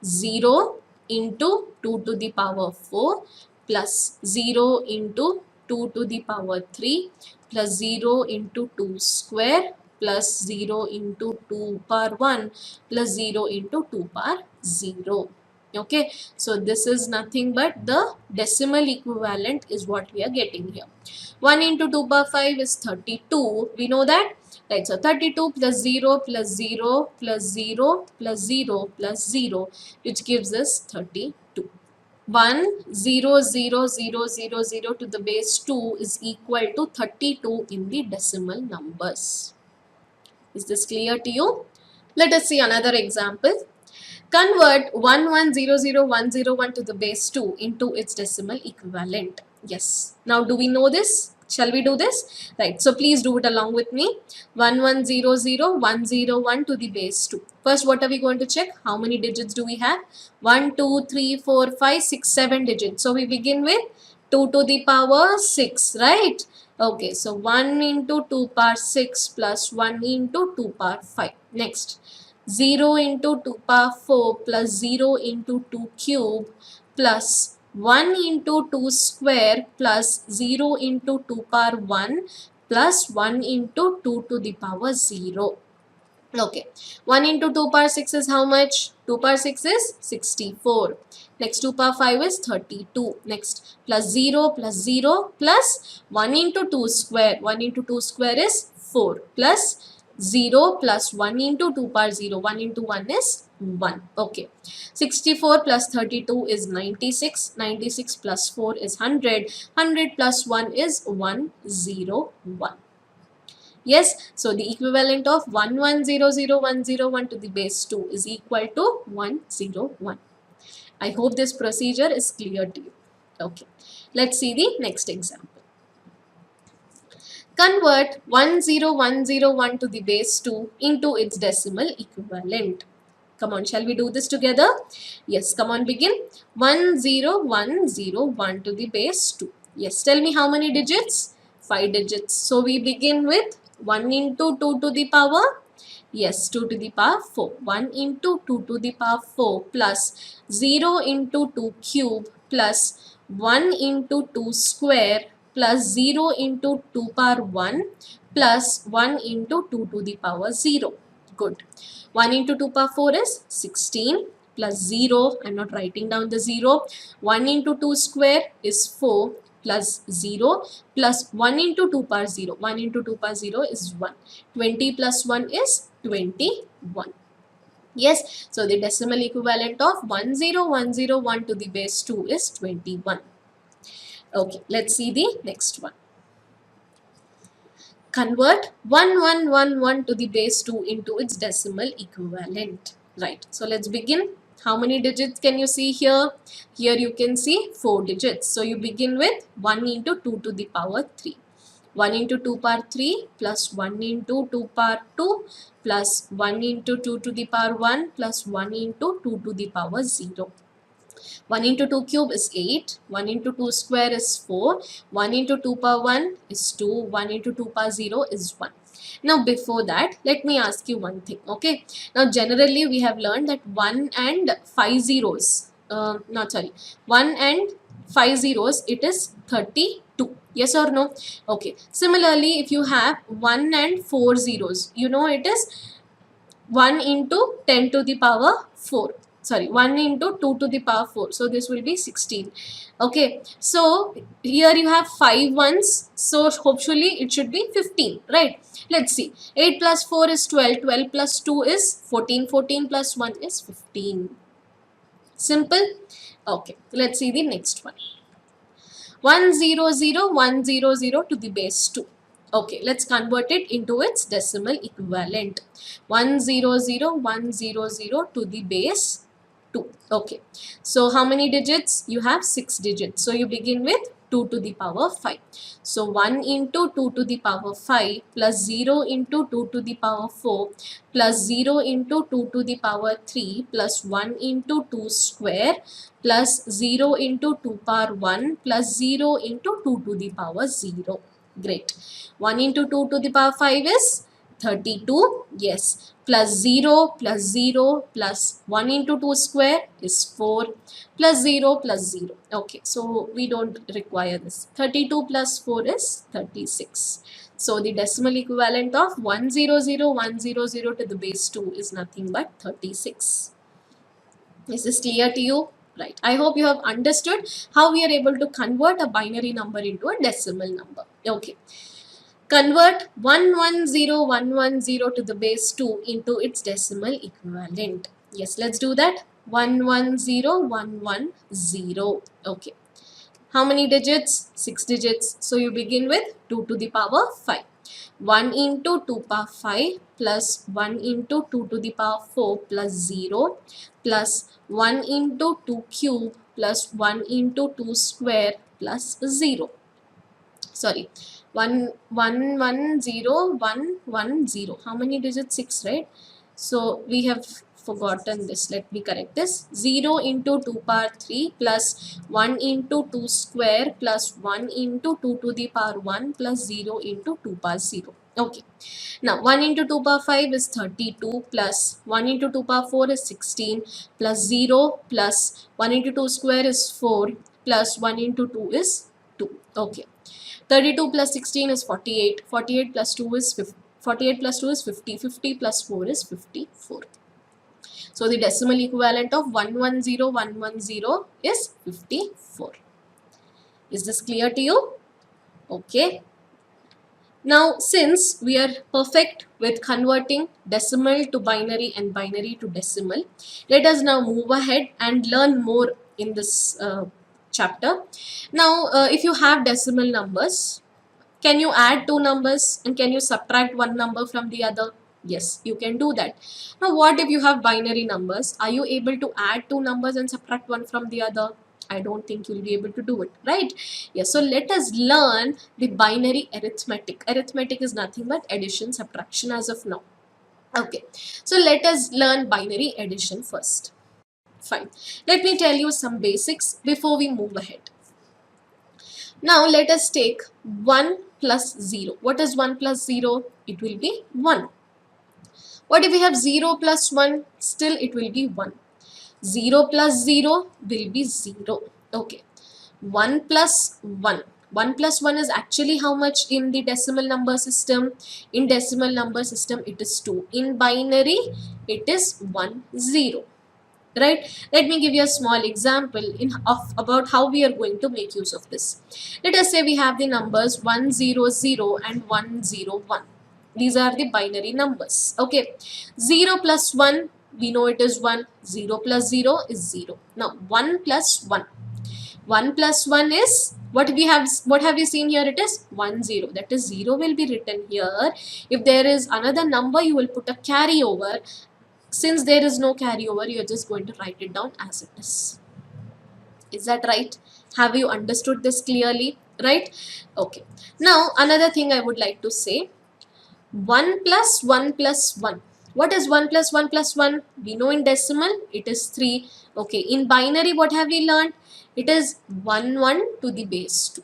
0 into 2 to the power 4 plus 0 into 2 to the power 3 plus 0 into 2 square plus 0 into 2 power 1 plus 0 into 2 power 0. Okay, so this is nothing but the decimal equivalent is what we are getting here. 1 into 2 power 5 is 32. We know that. Right, so 32 plus 0 plus 0 plus 0 plus 0 plus 0, which gives us 32. 1000000 to the base 2 is equal to 32 in the decimal numbers. Is this clear to you? Let us see another example. Convert 1100101 to the base 2 into its decimal equivalent. Yes. Now do we know this? Shall we do this? Right. So please do it along with me. 1100101 to the base 2. First, what are we going to check? How many digits do we have? 1, 2, 3, 4, 5, 6, 7 digits. So we begin with 2 to the power 6, right? Okay, so 1 into 2 power 6 plus 1 into 2 power 5. Next, 0 into 2 power 4 plus 0 into 2 cube plus 1 into 2 square plus 0 into 2 power 1 plus 1 into 2 to the power 0. Okay, 1 into 2 power 6 is how much? 2 power 6 is 64. Next, 2 power 5 is 32. Next, plus 0 plus 0 plus 1 into 2 square. 1 into 2 square is 4 plus 0 plus 1 into 2 power 0. 1 into 1 is 1. Okay. 64 plus 32 is 96. 96 plus 4 is 100. 100 plus 1 is 101. Yes, so the equivalent of 1100101 to the base 2 is equal to 101. I hope this procedure is clear to you. Okay, let's see the next example. Convert 10101 to the base 2 into its decimal equivalent. Come on, shall we do this together? Yes, come on, begin. 10101 to the base 2. Yes, tell me how many digits? 5 digits. So we begin with 1 into 2 to the power? Yes, 2 to the power 4. 1 into 2 to the power 4 plus 0 into 2 cube plus 1 into 2 square plus 0 into 2 power 1 plus 1 into 2 to the power 0. Good. 1 into 2 power 4 is 16 plus 0. I'm not writing down the 0. 1 into 2 square is 4 plus 0 plus 1 into 2 power 0. 1 into 2 power 0 is 1. 20 plus 1 is 21. Yes, so the decimal equivalent of 10101 to the base 2 is 21. Okay, let's see the next one. Convert 1111 to the base 2 into its decimal equivalent. Right, so let's begin. How many digits can you see here? Here you can see 4 digits. So you begin with 1 into 2 to the power 3. 1 into 2 power 3 plus 1 into 2 power 2 plus 1 into 2 to the power 1 plus 1 into 2 to the power 0. 1 into 2 cube is 8. 1 into 2 square is 4. 1 into 2 power 1 is 2. 1 into 2 power 0 is 1. Now before that, let me ask you one thing. Okay. Now generally we have learned that 1 and 5 zeros. 1 and 5 zeros, it is 32. Yes or no? Okay. Similarly, if you have 1 and 4 zeros, you know it is 1 into 10 to the power 4. Sorry, 1 into 2 to the power 4. So this will be 16. Okay. So here you have 5 ones. So hopefully it should be 15. Right. Let's see. 8 plus 4 is 12. 12 plus 2 is 14. 14 plus 1 is 15. Simple. Okay. Let's see the next one. 100,100 to the base 2. Okay, let's convert it into its decimal equivalent. 100,100 to the base 2. Okay, so how many digits? You have 6 digits. So you begin with 2 to the power 5. So 1 into 2 to the power 5 plus 0 into 2 to the power 4 plus 0 into 2 to the power 3 plus 1 into 2 square plus 0 into 2 power 1 plus 0 into 2 to the power 0. Great. 1 into 2 to the power 5 is 32. Yes. Plus 0 plus 0 plus 1 into 2 square is 4 plus 0 plus 0. Okay. So we don't require this. 32 plus 4 is 36. So the decimal equivalent of 100,100 to the base 2 is nothing but 36. Is this clear to you? Right. I hope you have understood how we are able to convert a binary number into a decimal number. Okay. Convert 110110 to the base 2 into its decimal equivalent. Yes, let's do that. 110110. Okay. How many digits? 6 digits. So you begin with 2 to the power 5. 1 into 2 power 5 plus 1 into 2 to the power 4 plus 0 plus 1 into 2 cube plus 1 into 2 square plus 0. Sorry, 110,110. How many digits? 6, right? So we have forgotten this. Let me correct this. 0 into 2 power 3 plus 1 into 2 square plus 1 into 2 to the power 1 plus 0 into 2 power 0. Okay. Now 1 into 2 power 5 is 32 plus 1 into 2 power 4 is 16 plus 0 plus 1 into 2 square is 4 plus 1 into 2 is 2. Okay. 32 plus 16 is 48. 48 plus 2 is 50. 48 plus 2 is 50. 50 plus 4 is 54. So the decimal equivalent of 110110 is 54. Is this clear to you? Okay. Now, since we are perfect with converting decimal to binary and binary to decimal, let us now move ahead and learn more in this chapter. Now, if you have decimal numbers, can you add two numbers and can you subtract one number from the other? Yes, you can do that. Now, what if you have binary numbers? Are you able to add two numbers and subtract one from the other? I don't think you'll be able to do it, right? Yes, so let us learn the binary arithmetic. Arithmetic is nothing but addition, subtraction as of now. Okay, so let us learn binary addition first. Fine. Let me tell you some basics before we move ahead. Now let us take 1 plus 0. What is 1 plus 0? It will be 1. What if we have 0 plus 1? Still it will be 1. 0 plus 0 will be 0. Okay. 1 plus 1. 1 plus 1 is actually how much in the decimal number system? In decimal number system it is 2. In binary it is 1, 0. right? Let me give you a small example of about how we are going to make use of this. Let us say we have the numbers 100 and 101. These are the binary numbers. Okay, 0 plus 1, we know it is 1. 0 plus 0 is 0. Now 1 plus 1, 1 plus 1 is what we have. What have you seen here? It is 1 0. That is 0 will be written here. If there is another number, you will put a carry over. Since there is no carryover, you are just going to write it down as it is. Is that right? Have you understood this clearly? Right? Okay. Now, another thing I would like to say, 1 plus 1 plus 1. What is 1 plus 1 plus 1? We know in decimal, it is 3. Okay. In binary, what have we learned? It is 1 1 to the base 2.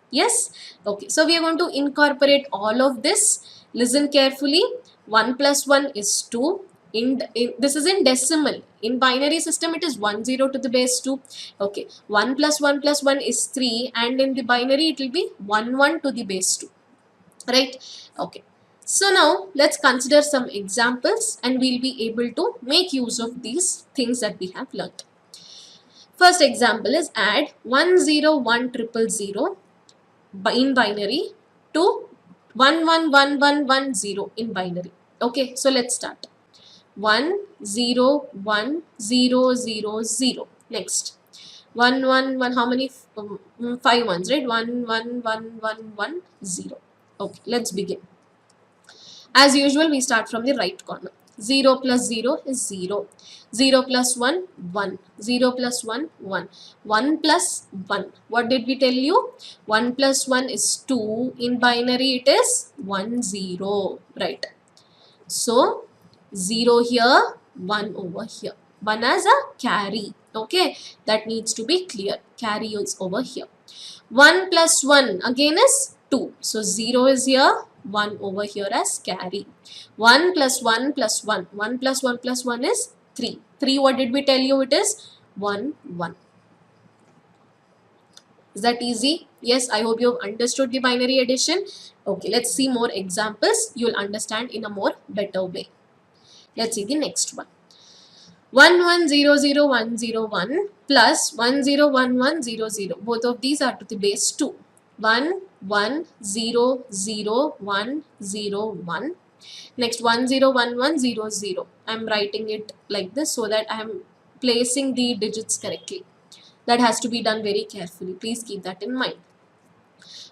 Yes? Okay. So, we are going to incorporate all of this. Listen carefully. 1 plus 1 is 2. This is in decimal. In binary system, it is 1 0 to the base 2. Okay. 1 plus 1 plus 1 is 3. And in the binary, it will be 1 1 to the base 2. Right? Okay. So now, let's consider some examples and we'll be able to make use of these things that we have learned. First example is add 10100 in binary to 111110 in binary. Okay, so let's start. 101000. Next, 111, how many? 5 ones, right? 111110. Okay, let's begin. As usual, we start from the right corner. 0 plus 0 is 0. 0 plus 1, 1. 0 plus 1, 1. 1 plus 1. What did we tell you? 1 plus 1 is 2. In binary, it is 1, 0. Right. So, 0 here, 1 over here. 1 as a carry. Okay. That needs to be clear. Carry is over here. 1 plus 1 again is 2. So, 0 is here. 1 over here as carry. 1 plus 1 plus 1. 1 plus 1 plus 1 is 3. 3, what did we tell you it is? 1, 1. Is that easy? Yes, I hope you have understood the binary addition. Okay, let's see more examples. You will understand in a more better way. Let's see the next one. 1100101 plus 101100. Both of these are to the base 2. 1100101. Next 101100. I am writing it like this so that I am placing the digits correctly. That has to be done very carefully. Please keep that in mind.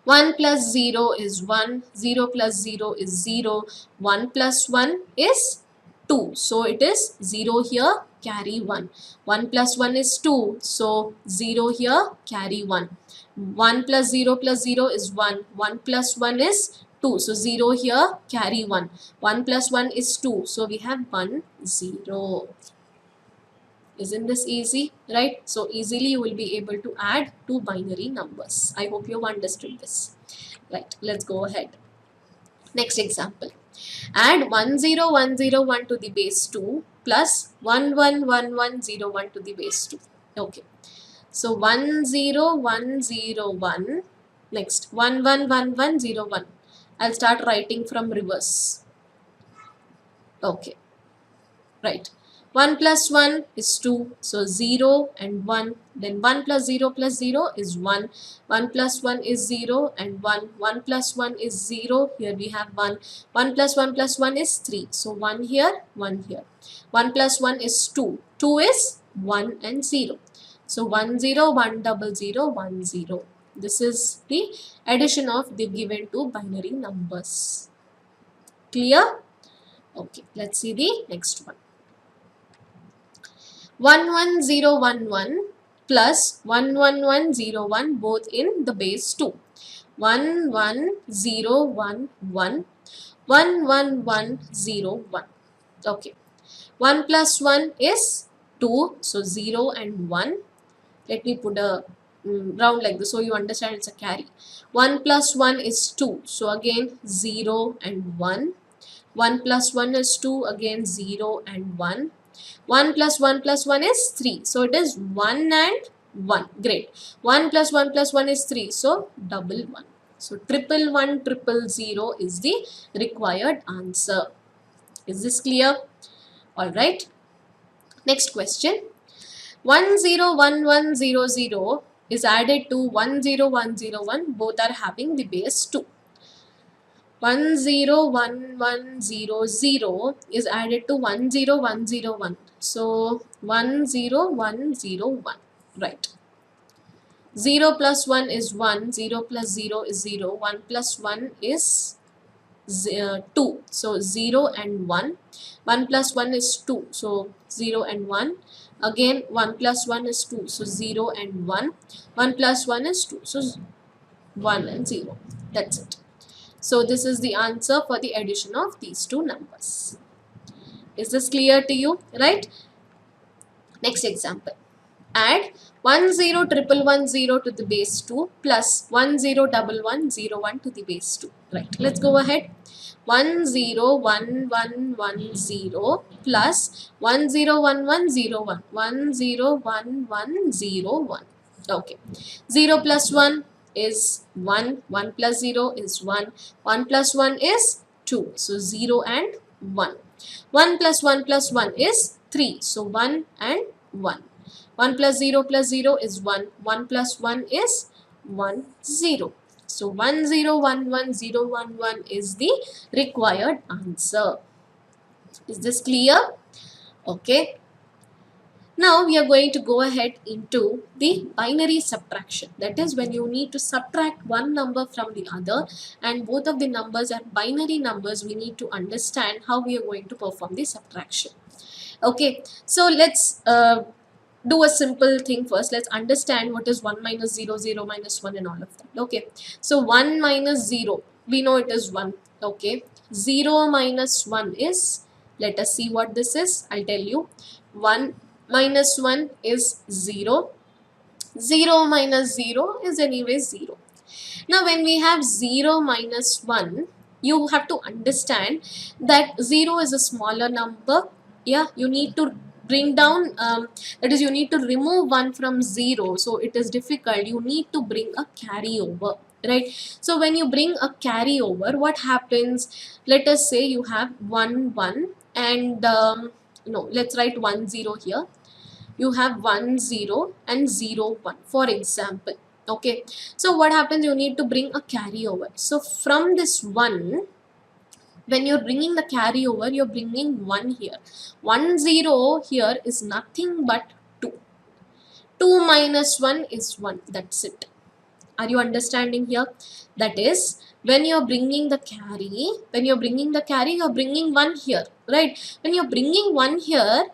1 plus 0 is 1. 0 plus 0 is 0. 1 plus 1 is 2. So it is 0 here, carry 1. 1 plus 1 is 2. So 0 here, carry 1. 1 plus 0 is 1. 1 plus 1 is 2. So 0 here, carry 1. 1 plus 1 is 2. So we have 1, 0. Isn't this easy? Right? So easily you will be able to add two binary numbers. I hope you have understood this. Right. Let's go ahead. Next example. Add 10101 to the base 2 plus 111101 to the base 2. Okay. So 10101. Next 111101. I'll start writing from reverse. Okay. Right. 1 plus 1 is 2. So 0 and 1. Then 1 plus 0 is 1. 1 plus 1 is 0 and 1. 1 plus 1 is 0. Here we have 1. 1 plus 1 is 3. So 1 here, 1 here. 1 plus 1 is 2. 2 is 1 and 0. So 1 0, 1 0 0, 1 0. This is the addition of the given two binary numbers. Clear? Okay, let's see the next one. 11011 plus 11101 both in the base 2. 11011 11101. Okay. 1 plus 1 is 2. So 0 and 1. Let me put a round like this so you understand it's a carry. 1 plus 1 is 2. So again 0 and 1. 1 plus 1 is 2. Again 0 and 1. 1 plus 1 is 3. So it is 1 and 1. Great. 1 plus 1 is 3. So double 1. So 111 is the required answer. Is this clear? Alright. Next question. 101100 is added to 10101. Both are having the base 2. 101100 is added to 10101. So 10101. Right. 0 plus 1 is 1. 0 plus 0 is 0. 1 plus 1 is 2. So 0 and 1. 1 plus 1 is 2. So 0 and 1. Again 1 plus 1 is 2. So 0 and 1. 1 plus 1 is 2. So 1 and 0. That's it. So this is the answer for the addition of these two numbers. Is this clear to you? Right? Next example. Add 101110 to the base 2 plus 101101 to the base 2. Right. Let's go ahead. 101110 plus 101101. 101101. Okay. 0 plus 1 is 1. 1 plus 0 is 1. 1 plus 1 is 2. So 0 and 1. 1 plus 1 plus 1 is 3. So 1 and 1. 1 plus 0 is 1. 1 plus 1 is 1, 0. So 101111 is the required answer. Is this clear? Okay. Now we are going to go ahead into the binary subtraction. That is when you need to subtract one number from the other and both of the numbers are binary numbers. We need to understand how we are going to perform the subtraction. Okay. So let's do a simple thing first. Let's understand what is 1 minus 0, 0 minus 1 and all of that. Okay. So 1 minus 0, we know it is 1. Okay. 0 minus 1 is, let us see what this is. I'll tell you. 1 minus 1 is 0. 0 minus 0 is anyway 0. Now when we have 0 minus 1, you have to understand that 0 is a smaller number. Yeah, you need to bring down, that is you need to remove 1 from 0. So it is difficult. You need to bring a carryover. Right. So when you bring a carryover, what happens? Let us say you have 1 1 and no, let's write 1 0 here. You have 1 0 and 0 1 for example. Okay. So what happens? You need to bring a carryover. So from this 1, when you're bringing the carryover, you're bringing 1 here. 1 0 here is nothing but 2. 2 minus 1 is 1. That's it. Are you understanding here? That is, when you're bringing the carry, you're bringing 1 here, right? When you're bringing 1 here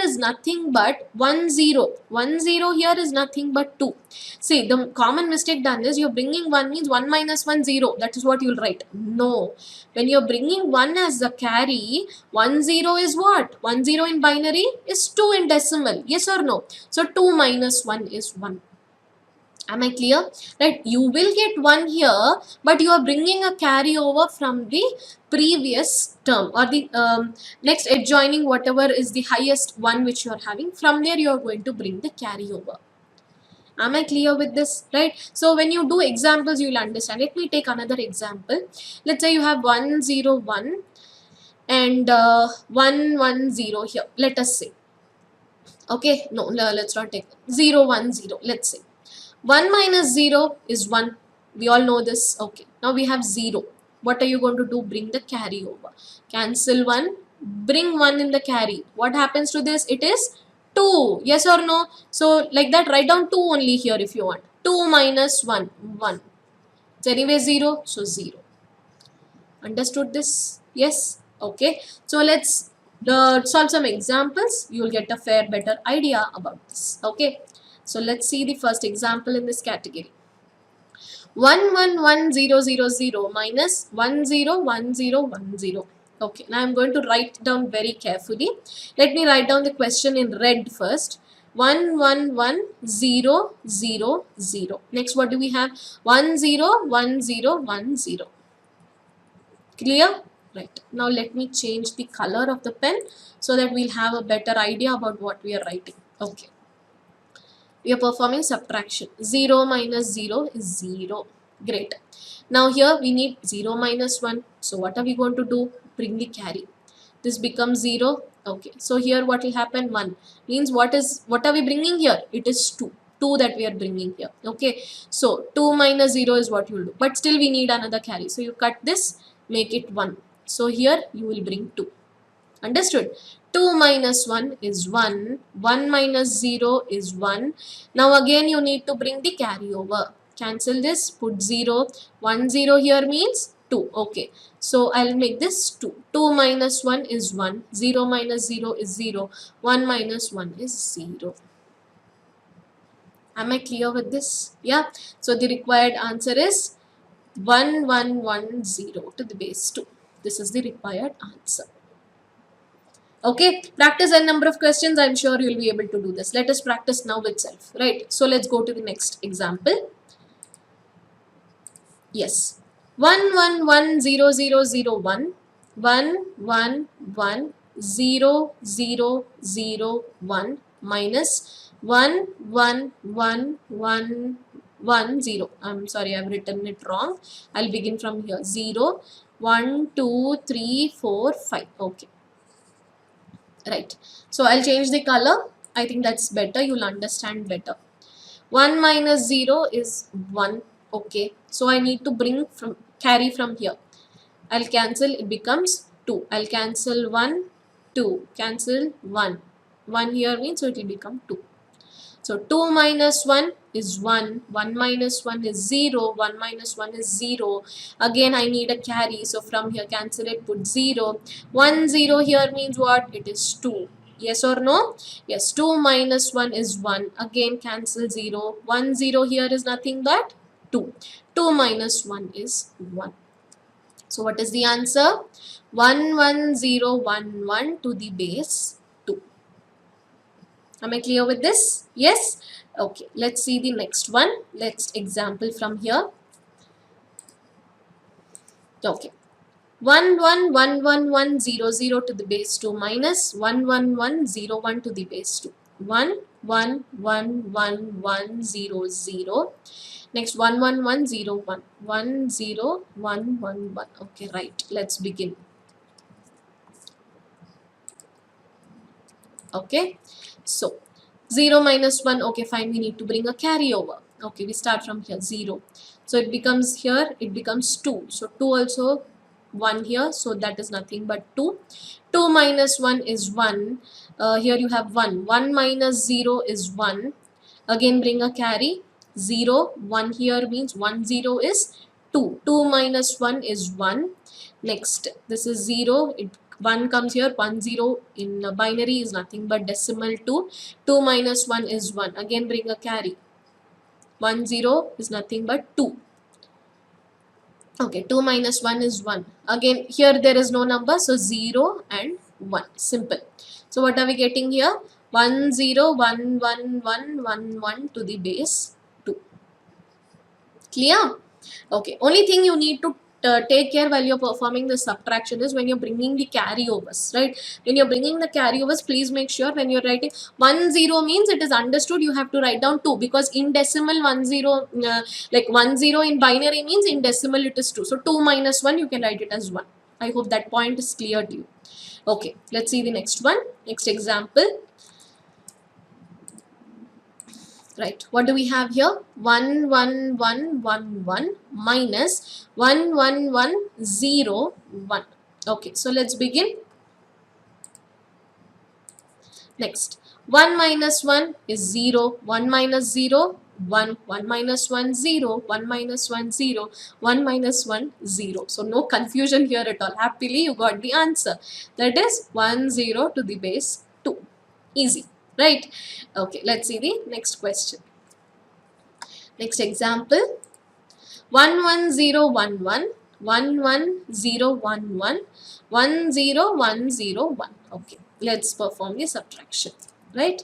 is nothing but 1 0. 1 0 here is nothing but 2. See, the common mistake done is you're bringing 1 means 1 minus 1 0. That is what you'll write. No. When you're bringing 1 as the carry, 1 0 is what? 1 0 in binary is 2 in decimal. Yes or no? So 2 minus 1 is 1. Am I clear? Right? You will get 1 here, but you are bringing a carryover from the previous term or the next adjoining whatever is the highest one which you are having. From there you are going to bring the carryover. Am I clear with this? Right? So when you do examples, you will understand. Let me take another example. Let's say you have 1 0 1 and 1 1 0 here. Let us say. Okay, no, let's not take 0 1 0. Let's say 1 minus 0 is 1. We all know this. Okay. Now we have 0. What are you going to do? Bring the carry over. Cancel 1. Bring 1 in the carry. What happens to this? It is 2. Yes or no? So like that, write down 2 only here if you want. 2 minus 1. 1. It's anyway 0. So 0. Understood this? Yes. Okay. So let's solve some examples. You will get a better idea about this. Okay. So let's see the first example in this category. 111000 minus 101010. Okay, now I'm going to write down very carefully. Let me write down the question in red first. 111000. Next, what do we have? 101010. Clear? Right. Now let me change the color of the pen so that we'll have a better idea about what we are writing. Okay. We are performing subtraction. 0 minus 0 is 0. Great. Now here we need 0 minus 1. So what are we going to do? Bring the carry. This becomes 0. Okay, so here what will happen? 1 means what are we bringing here? It is 2 that we are bringing here. Okay, so 2 minus 0 is what you will do, but still we need another carry, so you cut this, make it 1. So here you will bring 2. Understood? 2 minus 1 is 1. 1 minus 0 is 1. Now again you need to bring the carry over. Cancel this, put 0. 1 0 here means 2. Okay. So I'll make this 2. 2 minus 1 is 1. 0 minus 0 is 0. 1 minus 1 is 0. Am I clear with this? Yeah. So the required answer is 1110 to the base 2. This is the required answer. Okay, practice a number of questions. I'm sure you'll be able to do this. Let us practice now itself, right? So let's go to the next example. Yes, 1110001, 1110001 minus 11110. I'm sorry, I've written it wrong. I'll begin from here. 0, 1, 2, 3, 4, 5. Okay. Right, so I'll change the color. I think that's better, you'll understand better. 1 minus 0 is 1. Okay, so I need to bring from carry from here. I'll cancel, it becomes 2. I'll cancel 1, 2, cancel 1. 1 here means so it will become 2. So 2 minus 1 is 1, 1 minus 1 is 0, 1 minus 1 is 0. Again I need a carry, so from here cancel it, put 0. 1 0 here means what? It is 2. Yes or no? Yes, 2 minus 1 is 1. Again cancel 0. 1 0 here is nothing but 2. 2 minus 1 is 1. So what is the answer? 11011 to the base 2. Am I clear with this? Yes? Okay, let's see the next one. Let's example from here. Okay. 1111100 to the base 2 minus 11101 to the base 2. 1111100. Next 11101. 10111. Okay, right. Let's begin. Okay. So 0 minus 1, okay fine, we need to bring a carry over. Okay, we start from here, 0. So it becomes here, it becomes 2. So 2 also 1 here, so that is nothing but 2. 2 minus 1 is 1. Here you have 1. 1 minus 0 is 1. Again bring a carry, 0. 1 here means 1 0 is 2. 2 minus 1 is 1. Next, this is 0. 1 comes here, 1 0 in binary is nothing but decimal 2. 2 minus 1 is 1. Again bring a carry. 1 0 is nothing but 2. Okay, 2 minus 1 is 1. Again here there is no number, so 0 and 1. Simple. So what are we getting here? 1 0 1 1 1 1 1 to the base 2. Clear? Okay, only thing you need to take care while you're performing the subtraction is when you're bringing the carryovers, right? When you're bringing the carryovers, please make sure when you're writing 1 0 means it is understood you have to write down 2, because in decimal 1 0 like 1 0 in binary means in decimal it is 2. So 2 minus 1 you can write it as 1. I hope that point is clear to you. Okay, let's see the next one. Next example. Right, what do we have here? 11111 minus 11101. Okay, so let's begin. Next, 1 minus 1 is 0, 1 minus 0, 1, 1 minus 1, 0, 1 minus 1, 0, 1 minus 1, 0. So no confusion here at all. Happily you got the answer. That is 10 to the base 2. Easy. Right? Okay, let's see the next question. Next example. 11011, 11011, 10101. Okay, let's perform the subtraction. Right?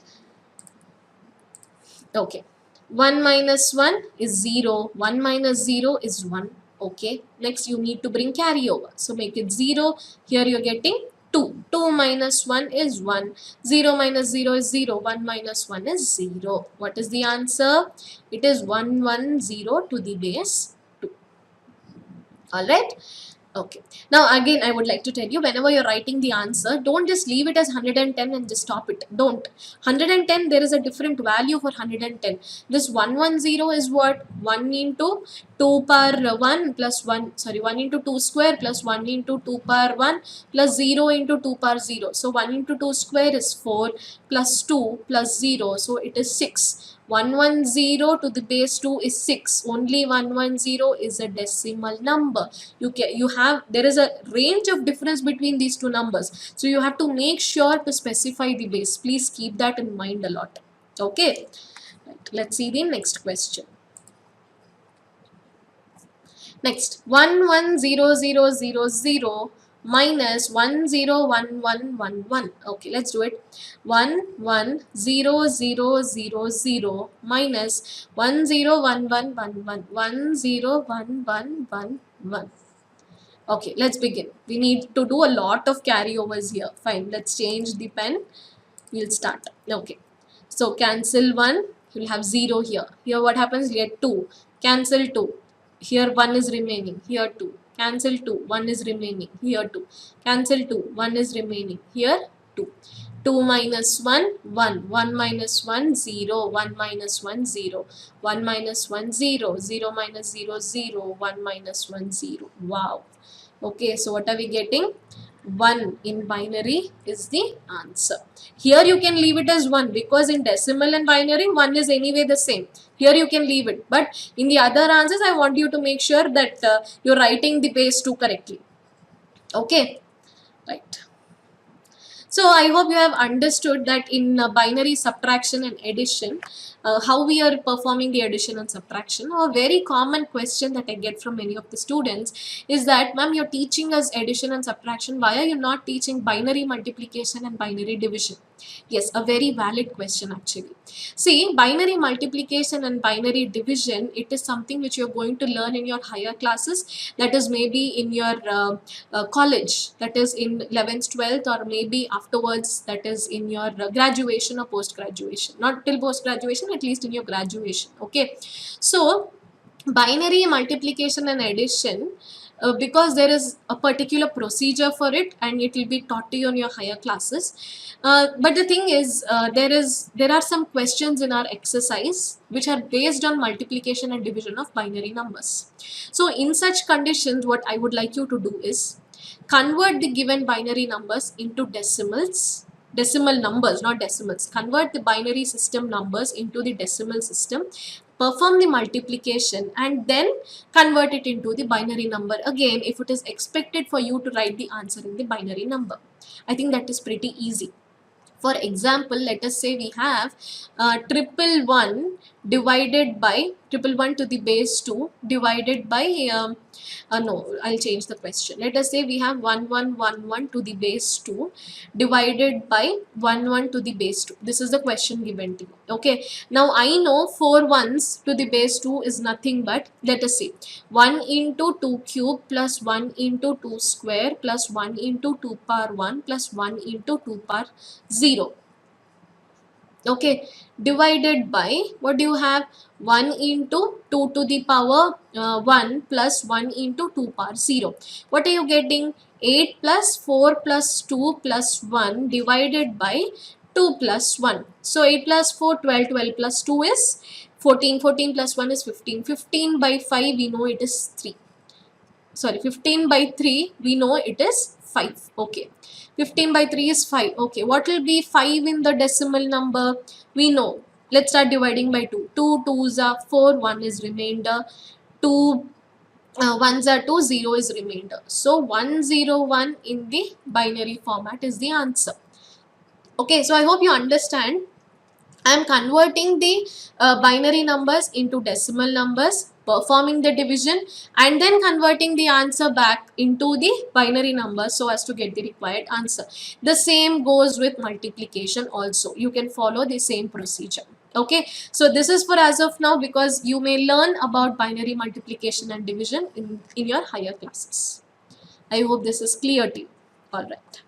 Okay. 1 minus 1 is 0, 1 minus 0 is 1. Okay, next you need to bring carry over. So make it 0. Here you're getting 2. 2 minus 1 is 1. 0 minus 0 is 0. 1 minus 1 is 0. What is the answer? It is 110 to the base 2. Alright. Okay. Now again, I would like to tell you, whenever you're writing the answer, don't just leave it as 110 and just stop it. Don't. 110, there is a different value for 110. This 110 is what? 1 into 2 power 1 plus 1, sorry, 1 into 2 square plus 1 into 2 power 1 plus 0 into 2 power 0. So 1 into 2 square is 4 plus 2 plus 0. So it is 6. 110 to the base 2 is 6. Only 110 is a decimal number. There is a range of difference between these two numbers, so you have to make sure to specify the base. Please keep that in mind a lot. Okay, right. Let's see the next question. Next, 11000 minus 101111. Okay, let's do it. 11000 minus 101111. 101111. Okay, let's begin. We need to do a lot of carryovers here. Fine, let's change the pen. We'll start. Okay, so cancel 1, you'll have 0 here. Here what happens? You get 2. Cancel 2. Here 1 is remaining. Here 2. Cancel 2. 1 is remaining. Here 2. Cancel 2. 1 is remaining. Here 2. 2 minus 1, 1. 1 minus 1, 0. 1 minus 1, 0. 1 minus 1, 0. 0 minus 0, 0. 1 minus 1, 0. Wow. Okay, so what are we getting? 1 in binary is the answer. Here you can leave it as 1 because in decimal and binary 1 is anyway the same. Here you can leave it, but in the other answers I want you to make sure that you're writing the base 2 correctly. Okay, right. So I hope you have understood that in binary subtraction and addition, how we are performing the addition and subtraction. A very common question that I get from many of the students is that, ma'am, you're teaching us addition and subtraction. Why are you not teaching binary multiplication and binary division? Yes, a very valid question actually. See, binary multiplication and binary division, it is something which you're going to learn in your higher classes. That is maybe in your college, that is in 11th, 12th, or maybe afterwards, that is in your graduation or post-graduation. Not till post-graduation, at least in your graduation. Okay, so binary multiplication and addition, because there is a particular procedure for it and it will be taught to you in your higher classes. But the thing is, there are some questions in our exercise which are based on multiplication and division of binary numbers. So in such conditions, what I would like you to do is convert the given binary numbers into decimals. Decimal numbers, not decimals. Convert the binary system numbers into the decimal system, perform the multiplication, and then convert it into the binary number again if it is expected for you to write the answer in the binary number. I think that is pretty easy. For example, let us say we have 111 divided by 111 to the base 2 divided by no, I'll change the question. Let us say we have 1111 to the base 2 divided by 11 to the base 2. This is the question given to you. Okay, now I know 4 ones to the base 2 is nothing but, let us see, 1 into 2 cube plus 1 into 2 square plus 1 into 2 power 1 plus 1 into 2 power 0. Okay, divided by, what do you have? 1 into 2 to the power 1 plus 1 into 2 power 0. What are you getting? 8 plus 4 plus 2 plus 1 divided by 2 plus 1. So 8 plus 4, 12, 12 plus 2 is 14, 14 plus 1 is 15. 15 by 5, we know it is 3. Sorry, 15 by 3, we know it is 5. Okay. 15 by 3 is 5. Okay, what will be 5 in the decimal number? We know. Let's start dividing by 2. 2 2s are 4, 1 is remainder. 2 1s are 2, 0 is remainder. So 101 in the binary format is the answer. Okay, so I hope you understand. I am converting the binary numbers into decimal numbers, performing the division, and then converting the answer back into the binary number so as to get the required answer. The same goes with multiplication also. You can follow the same procedure. Okay, so this is for as of now, because you may learn about binary multiplication and division in your higher classes. I hope this is clear to you. All right.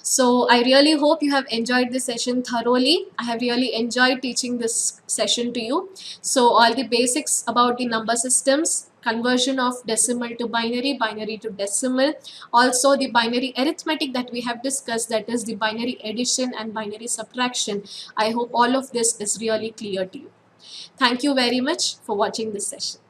So I really hope you have enjoyed this session thoroughly. I have really enjoyed teaching this session to you. So all the basics about the number systems conversion of decimal to binary, binary to decimal. Also the binary arithmetic that we have discussed, that is the binary addition and binary subtraction. I hope all of this is really clear to you. Thank you very much for watching this session.